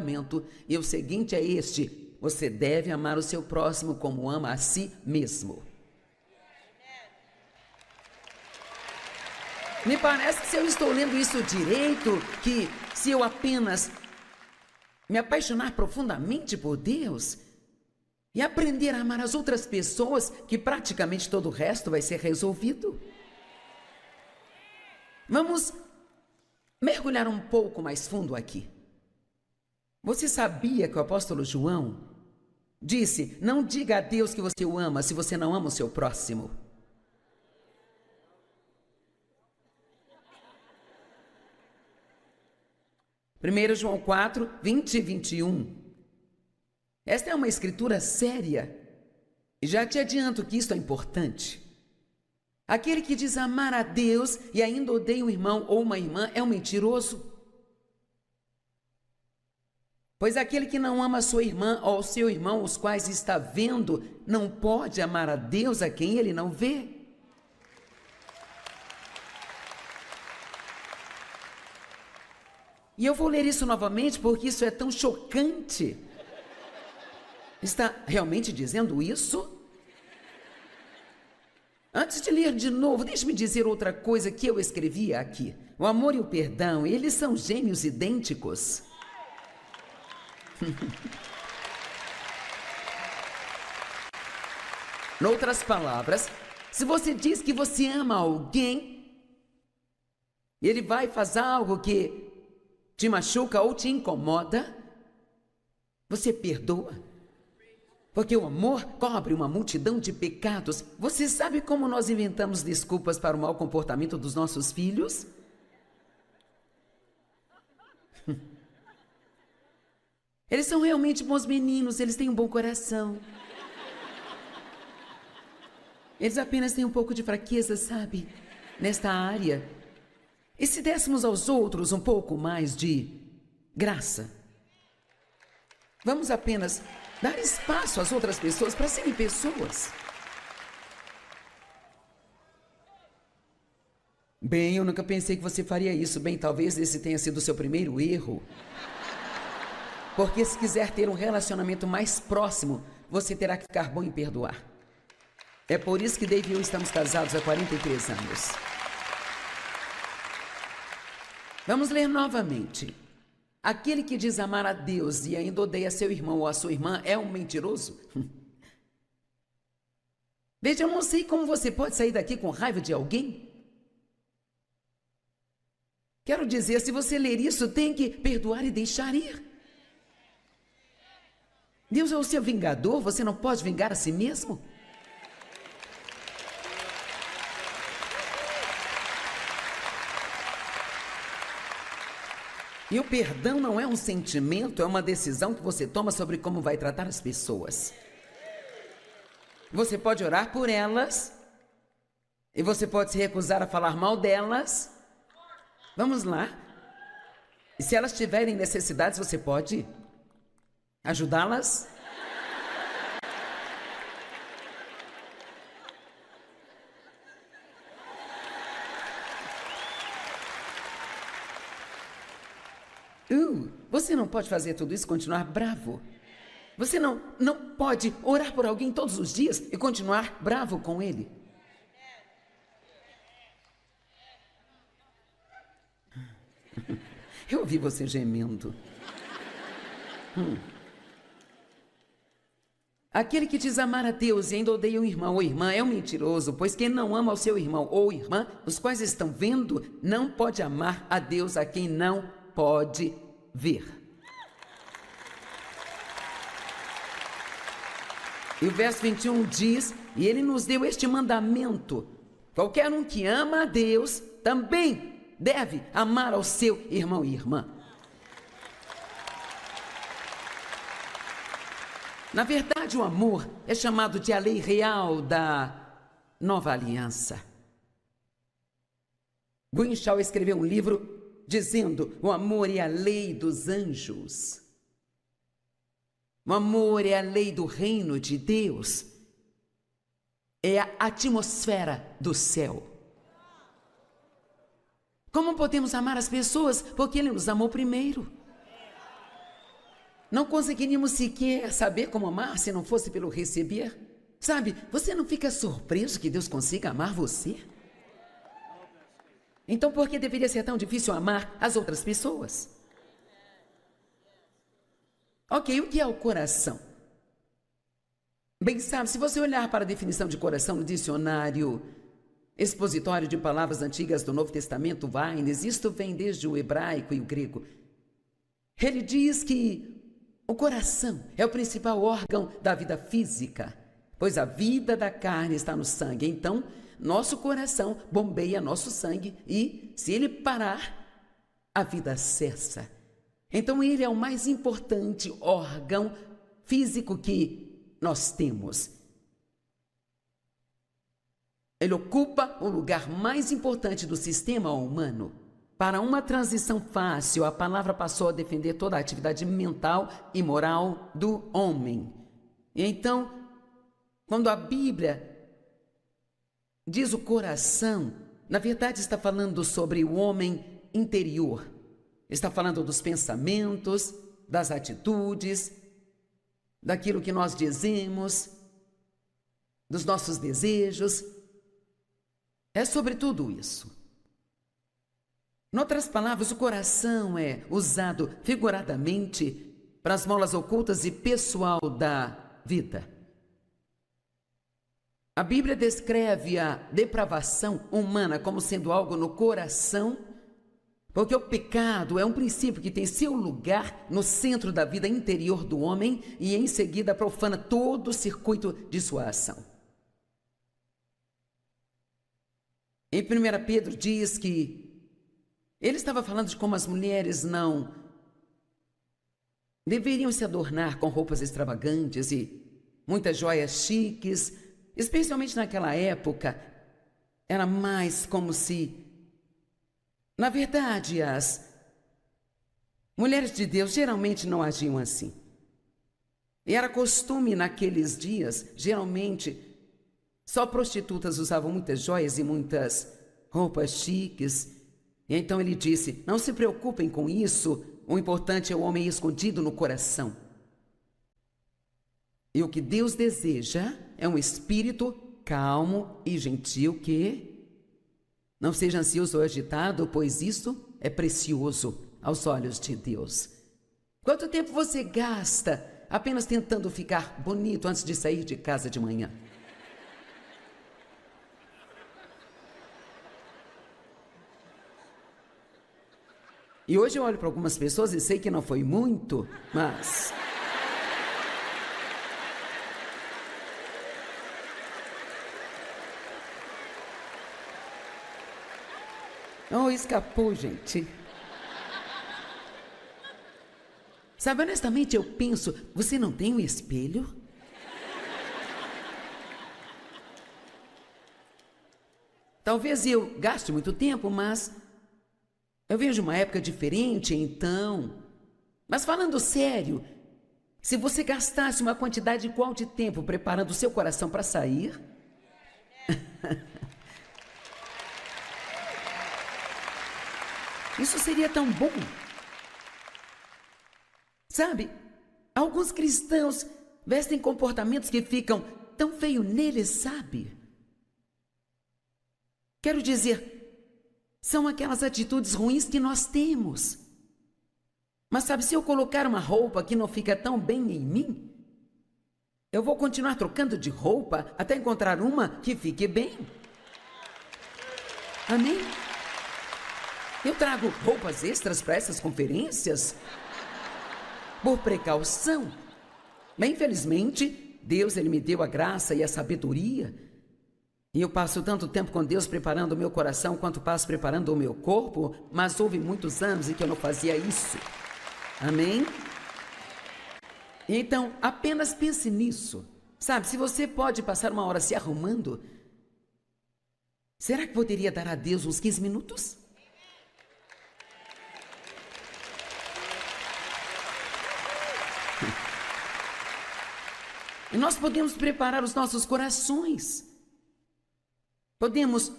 mandamento, e o seguinte é este: você deve amar o seu próximo como ama a si mesmo. Me parece que, se eu estou lendo isso direito, que se eu apenas me apaixonar profundamente por Deus e aprender a amar as outras pessoas, que praticamente todo o resto vai ser resolvido. Vamos mergulhar um pouco mais fundo aqui. Você sabia que o apóstolo João disse: não diga a Deus que você o ama se você não ama o seu próximo? Primeiro João 4, 20 e 21. Esta é uma escritura séria. E já te adianto que isto é importante. Aquele que diz amar a Deus e ainda odeia um irmão ou uma irmã é um mentiroso. Pois aquele que não ama a sua irmã ou seu irmão, os quais está vendo, não pode amar a Deus a quem ele não vê. E eu vou ler isso novamente porque isso é tão chocante. Está realmente dizendo isso? Antes de ler de novo, deixe-me dizer outra coisa que eu escrevi aqui. O amor e o perdão, eles são gêmeos idênticos. Noutras palavras, se você diz que você ama alguém, ele vai fazer algo que te machuca ou te incomoda, você perdoa. Porque o amor cobre uma multidão de pecados. Você sabe como nós inventamos desculpas para o mau comportamento dos nossos filhos? Eles são realmente bons meninos, eles têm um bom coração. Eles apenas têm um pouco de fraqueza, sabe? Nesta área. E se dessemos aos outros um pouco mais de graça? Vamos apenas dar espaço às outras pessoas para serem pessoas. Bem, eu nunca pensei que você faria isso. Bem, talvez esse tenha sido o seu primeiro erro. Porque se quiser ter um relacionamento mais próximo, você terá que ficar bom em perdoar. É por isso que Dave e eu estamos casados há 43 anos. Vamos ler novamente. Aquele que diz amar a Deus e ainda odeia seu irmão ou a sua irmã é um mentiroso? Veja, eu não sei como você pode sair daqui com raiva de alguém. Quero dizer, se você ler isso, tem que perdoar e deixar ir. Deus é o seu vingador, você não pode vingar a si mesmo? E o perdão não é um sentimento, é uma decisão que você toma sobre como vai tratar as pessoas. Você pode orar por elas, e você pode se recusar a falar mal delas. Vamos lá. E se elas tiverem necessidades, você pode ajudá-las? Você não pode fazer tudo isso e continuar bravo. Você não pode orar por alguém todos os dias e continuar bravo com ele. Eu ouvi você gemendo. Aquele que diz amar a Deus e ainda odeia um irmão ou irmã é um mentiroso, pois quem não ama o seu irmão ou irmã, os quais estão vendo, não pode amar a Deus a quem não pode ver. E o verso 21 diz: e ele nos deu este mandamento: qualquer um que ama a Deus também deve amar ao seu irmão e irmã. Na verdade, o amor é chamado de a lei real da nova aliança. Guinshaw escreveu um livro dizendo: o amor é a lei dos anjos. O amor é a lei do reino de Deus. É a atmosfera do céu. Como podemos amar as pessoas? Porque Ele nos amou primeiro. não conseguiríamos sequer saber como amar se não fosse pelo receber. Sabe, você não fica surpreso que Deus consiga amar você? Então por que deveria ser tão difícil amar as outras pessoas? Ok, o que é o coração? Bem, sabe, se você olhar para a definição de coração no dicionário expositório de palavras antigas do Novo Testamento, Vines, isto vem desde o hebraico e o grego. Ele diz que o coração é o principal órgão da vida física, pois a vida da carne está no sangue. Então, nosso coração bombeia nosso sangue e, se ele parar, a vida cessa. Então, ele é o mais importante órgão físico que nós temos. Ele ocupa o lugar mais importante do sistema humano. Para uma transição fácil, a palavra passou a defender toda a atividade mental e moral do homem. E então, quando a Bíblia diz o coração, na verdade está falando sobre o homem interior. Está falando dos pensamentos, das atitudes, daquilo que nós dizemos, dos nossos desejos. É sobre tudo isso. Em outras palavras, o coração é usado figuradamente para as molas ocultas e pessoal da vida. A Bíblia descreve a depravação humana como sendo algo no coração, porque o pecado é um princípio que tem seu lugar no centro da vida interior do homem e em seguida profana todo o circuito de sua ação. Em 1 Pedro diz que ele estava falando de como as mulheres não deveriam se adornar com roupas extravagantes e muitas joias chiques, especialmente naquela época. Era mais como se, na verdade, as mulheres de Deus geralmente não agiam assim. E era costume naqueles dias, geralmente, só prostitutas usavam muitas joias e muitas roupas chiques. E então ele disse, não se preocupem com isso, o importante é o homem escondido no coração. E o que Deus deseja é um espírito calmo e gentil que não seja ansioso ou agitado, pois isso é precioso aos olhos de Deus. Quanto tempo você gasta apenas tentando ficar bonito antes de sair de casa de manhã? E hoje eu olho para algumas pessoas e sei que não foi muito, mas... Oh, escapou, gente. Sabe, honestamente, eu penso, você não tem um espelho? Talvez eu gaste muito tempo, mas eu vejo uma época diferente, então. Mas falando sério, se você gastasse uma quantidade igual de tempo preparando o seu coração para sair... Isso seria tão bom. Sabe, alguns cristãos vestem comportamentos que ficam tão feios neles, sabe? Quero dizer, são aquelas atitudes ruins que nós temos. Mas sabe, se eu colocar uma roupa que não fica tão bem em mim, eu vou continuar trocando de roupa até encontrar uma que fique bem. Amém? Eu trago roupas extras para essas conferências por precaução. Mas, infelizmente, Deus ele me deu a graça e a sabedoria. E eu passo tanto tempo com Deus preparando o meu coração quanto passo preparando o meu corpo, mas houve muitos anos em que eu não fazia isso. Amém? Então, apenas pense nisso. Sabe, se você pode passar uma hora se arrumando, será que poderia dar a Deus uns 15 minutos? E nós podemos preparar os nossos corações. Podemos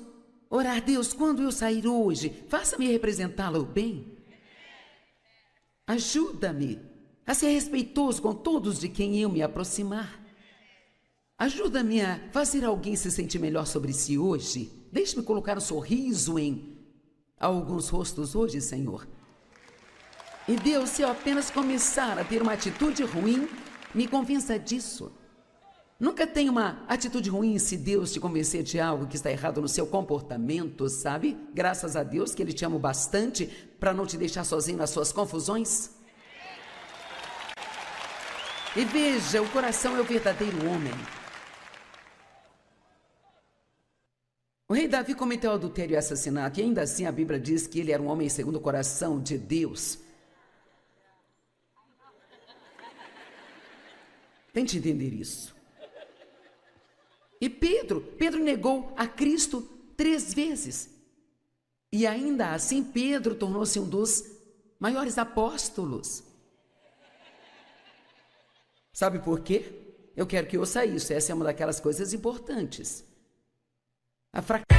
orar, Deus, quando eu sair hoje, faça-me representá-lo bem. Ajuda-me a ser respeitoso com todos de quem eu me aproximar. Ajuda-me a fazer alguém se sentir melhor sobre si hoje. Deixe-me colocar um sorriso em alguns rostos hoje, Senhor. E Deus, se eu apenas começar a ter uma atitude ruim, me convença disso. Nunca tenha uma atitude ruim se Deus te convencer de algo que está errado no seu comportamento, sabe? Graças a Deus que Ele te ama bastante para não te deixar sozinho nas suas confusões. E veja, o coração é o verdadeiro homem. O rei Davi cometeu adultério e assassinato, e ainda assim a Bíblia diz que ele era um homem segundo o coração de Deus. Tente entender isso. E Pedro negou a Cristo 3 vezes. E ainda assim Pedro tornou-se um dos maiores apóstolos. Sabe por quê? Eu quero que ouça isso, essa é uma daquelas coisas importantes. A fraqueza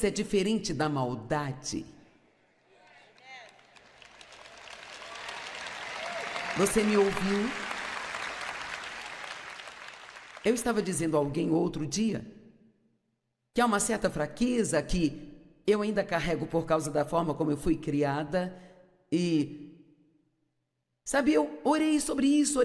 é diferente da maldade. Você me ouviu? Eu estava dizendo a alguém outro dia que há uma certa fraqueza que eu ainda carrego por causa da forma como eu fui criada e... Sabe, eu orei sobre isso.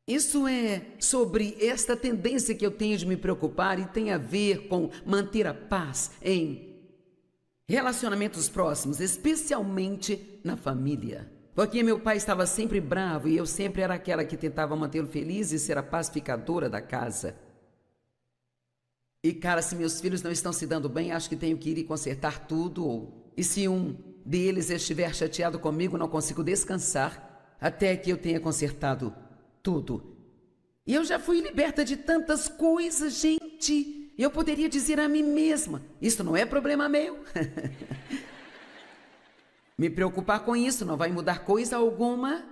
Isso é sobre esta tendência que eu tenho de me preocupar e tem a ver com manter a paz em relacionamentos próximos, especialmente na família. Porque meu pai estava sempre bravo e eu sempre era aquela que tentava mantê-lo feliz e ser a pacificadora da casa. E cara, se meus filhos não estão se dando bem, acho que tenho que ir e consertar tudo. E se um deles estiver chateado comigo, não consigo descansar. até que eu tenha consertado tudo. E eu já fui liberta de tantas coisas, gente. Eu poderia dizer a mim mesma, isso não é problema meu. Me preocupar com isso não vai mudar coisa alguma.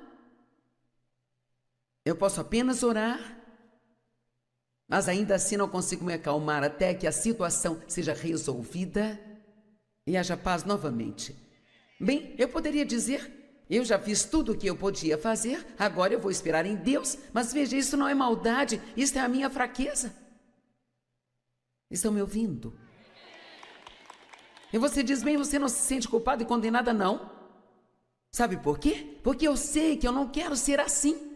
Eu posso apenas orar, mas ainda assim não consigo me acalmar até que a situação seja resolvida e haja paz novamente. Bem, eu poderia dizer, eu já fiz tudo o que eu podia fazer, agora eu vou esperar em Deus, mas veja, isso não é maldade, isso é a minha fraqueza. Estão me ouvindo? E você diz, bem, você não se sente culpada e condenada, não? Sabe por quê? Porque eu sei que eu não quero ser assim.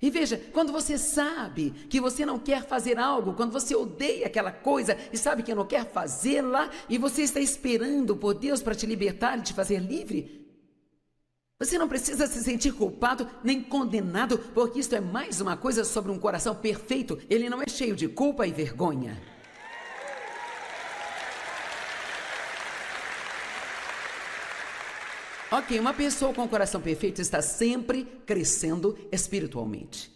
E veja, quando você sabe que você não quer fazer algo, quando você odeia aquela coisa e sabe que não quer fazê-la, e você está esperando por Deus para te libertar e te fazer livre, você não precisa se sentir culpado nem condenado, porque isto é mais uma coisa sobre um coração perfeito. Ele não é cheio de culpa e vergonha. Ok, uma pessoa com o coração perfeito está sempre crescendo espiritualmente.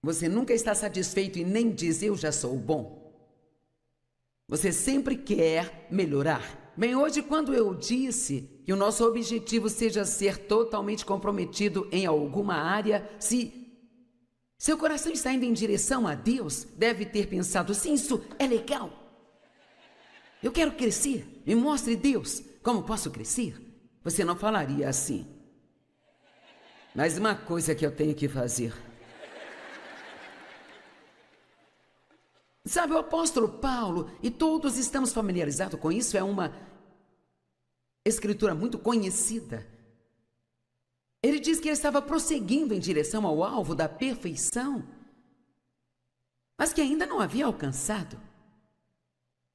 Você nunca está satisfeito e nem diz, eu já sou bom. Você sempre quer melhorar. Bem, hoje quando eu disse que o nosso objetivo seja ser totalmente comprometido em alguma área, se seu coração está indo em direção a Deus, deve ter pensado, sim, isso é legal. Eu quero crescer, me mostre Deus. Como posso crescer? Você não falaria assim. Mas uma coisa que eu tenho que fazer. Sabe, o apóstolo Paulo, e todos estamos familiarizados com isso, é uma escritura muito conhecida. Ele diz que ele estava prosseguindo em direção ao alvo da perfeição, mas que ainda não havia alcançado.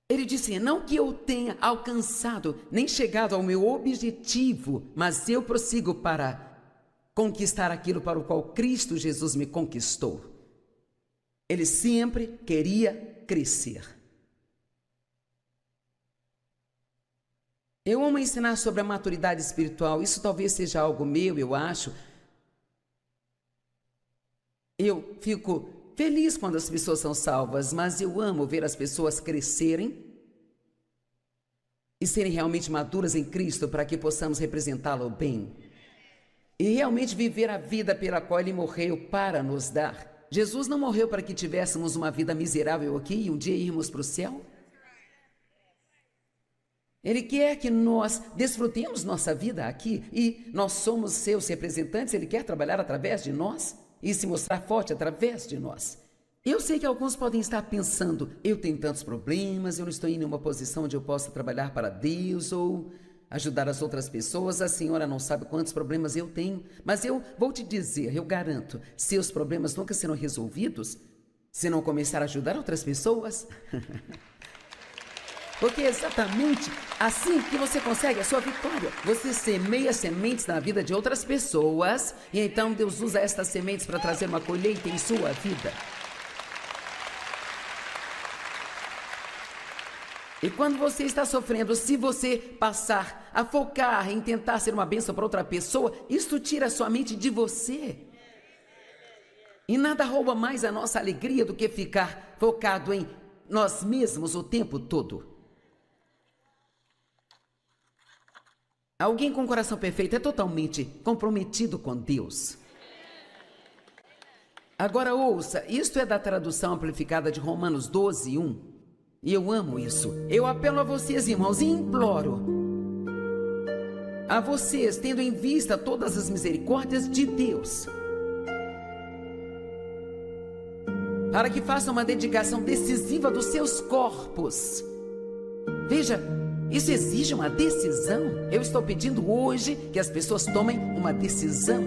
Ele disse, não que eu tenha alcançado, nem chegado ao meu objetivo, mas eu prossigo para conquistar aquilo para o qual Cristo Jesus me conquistou. Ele sempre queria crescer. Eu amo ensinar sobre a maturidade espiritual, isso talvez seja algo meu, eu acho. Eu fico feliz quando as pessoas são salvas, mas eu amo ver as pessoas crescerem e serem realmente maduras em Cristo para que possamos representá-lo bem. E realmente viver a vida pela qual Ele morreu para nos dar. Jesus não morreu para que tivéssemos uma vida miserável aqui e um dia irmos para o céu. Ele quer que nós desfrutemos nossa vida aqui e nós somos seus representantes. Ele quer trabalhar através de nós e se mostrar forte através de nós. Eu sei que alguns podem estar pensando, eu tenho tantos problemas, eu não estou em uma posição onde eu possa trabalhar para Deus ou ajudar as outras pessoas. A senhora não sabe quantos problemas eu tenho, mas eu vou te dizer, eu garanto, seus problemas nunca serão resolvidos se não começar a ajudar outras pessoas. Porque é exatamente assim que você consegue a sua vitória. Você semeia sementes na vida de outras pessoas e então Deus usa estas sementes para trazer uma colheita em sua vida. E quando você está sofrendo, se você passar a focar em tentar ser uma bênção para outra pessoa, isso tira a sua mente de você. E nada rouba mais a nossa alegria do que ficar focado em nós mesmos o tempo todo. Alguém com coração perfeito é totalmente comprometido com Deus. Agora ouça, isto é da tradução amplificada de Romanos 12, 1. E eu amo isso. Eu apelo a vocês, irmãos, e imploro a vocês, tendo em vista todas as misericórdias de Deus, para que façam uma dedicação decisiva dos seus corpos. Veja, isso exige uma decisão. Eu estou pedindo hoje que as pessoas tomem uma decisão.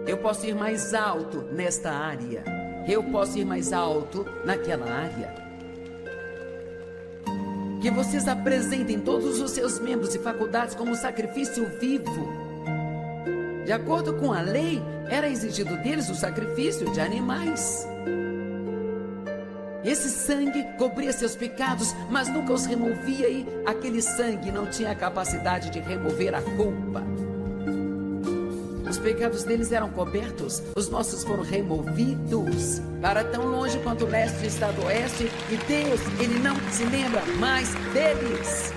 Eu posso ir mais alto nesta área. Eu posso ir mais alto naquela área. Que vocês apresentem todos os seus membros e faculdades como um sacrifício vivo. De acordo com a lei, era exigido deles o sacrifício de animais. Esse sangue cobria seus pecados, mas nunca os removia e aquele sangue não tinha a capacidade de remover a culpa. Os pecados deles eram cobertos, os nossos foram removidos para tão longe quanto o leste está do oeste, e Deus, Ele não se lembra mais deles.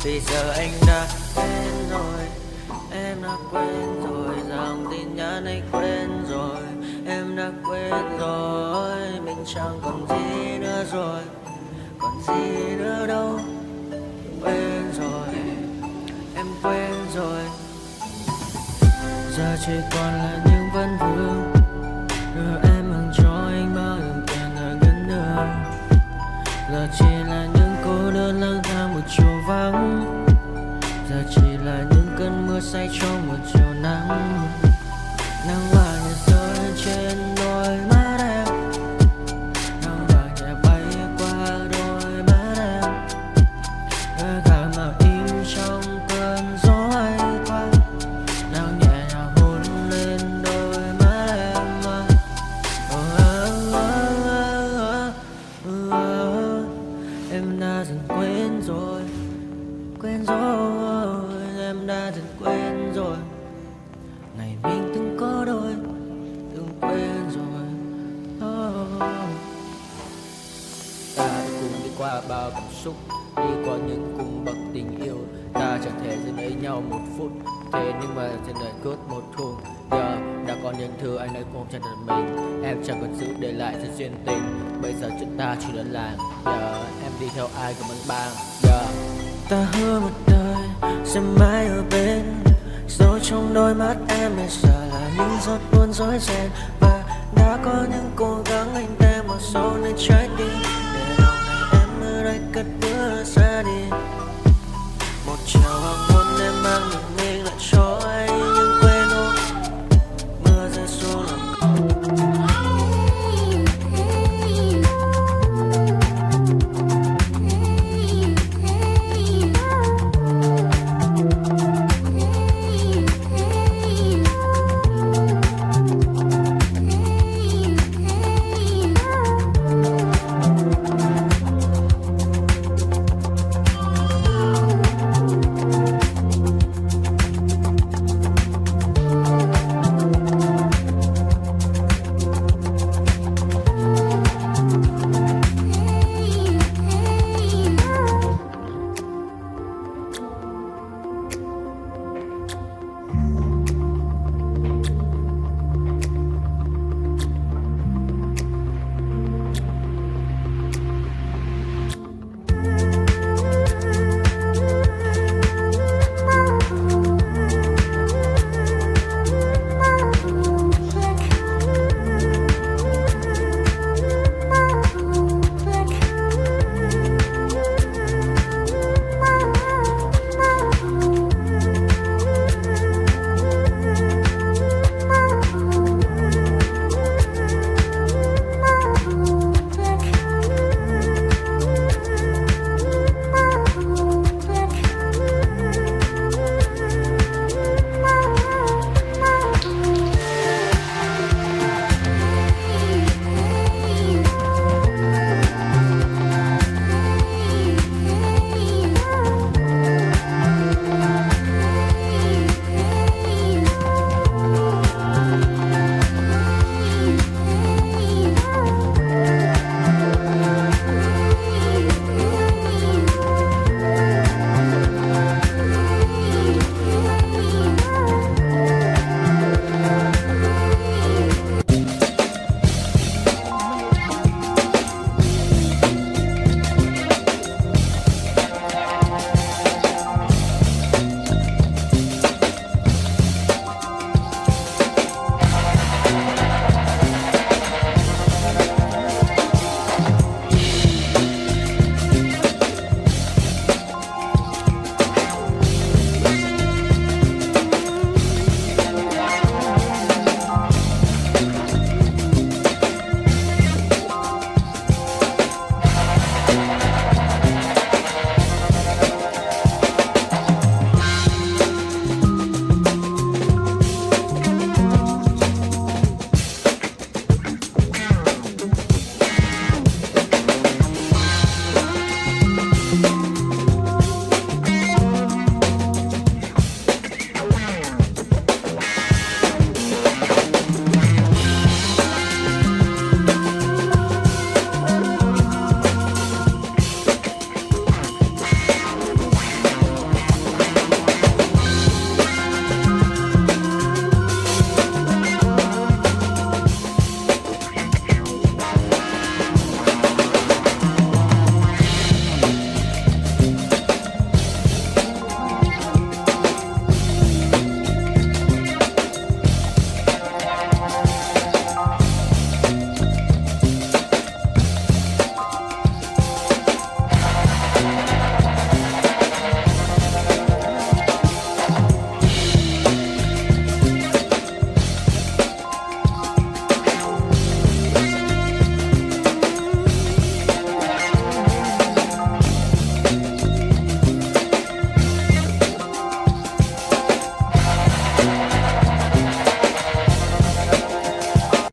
Vì giờ anh đã quen rồi, em đã quên rồi, dòng tin nhắn anh quên rồi, em đã quên rồi, mình chẳng còn gì nữa rồi, còn gì nữa đâu. Quên rồi, em quên rồi, giờ chỉ còn là những vấn vương. Đưa em mang cho anh bao nhiêu tiền ở ngân đường. Giờ chỉ là những cô đơn lang thang một chiều vắng. Giờ chỉ là những cơn mưa say trong một chiều nắng. Nắng vàng nhẹ rơi trên đôi mắt em, nắng vàng nhẹ bay qua đôi mắt em. Hơi cả mà im trong cơn gió hay qua. Nắng nhẹ nhàng hôn lên đôi mắt em. Em đã dần quên rồi, quên rồi, em đã dần quên rồi. Ngày mình từng có đôi, từng quên rồi. Ta đã cùng đi qua bao cảm xúc, đi qua những cung bậc tình yêu. Ta chẳng thể giữ lấy nhau một phút, thế nhưng mà trên đời cướp một thu. Giờ đã có những thứ anh ấy cũng chẳng được mình. Em chẳng còn giữ để lại sự duyên tình. Bây giờ chúng ta chỉ đơn làng. Giờ em đi theo ai cũng bằng bang. Giờ ta hứa một đời sẽ mãi ở bên. Rồi trong đôi mắt em bây giờ là những giọt buồn rối ren. Và đã có những cố gắng anh đem một số nơi trái tim. Để lòng này em ở đây cất bước ra đi. Một chiều hoàng hôn em mang mình lại cho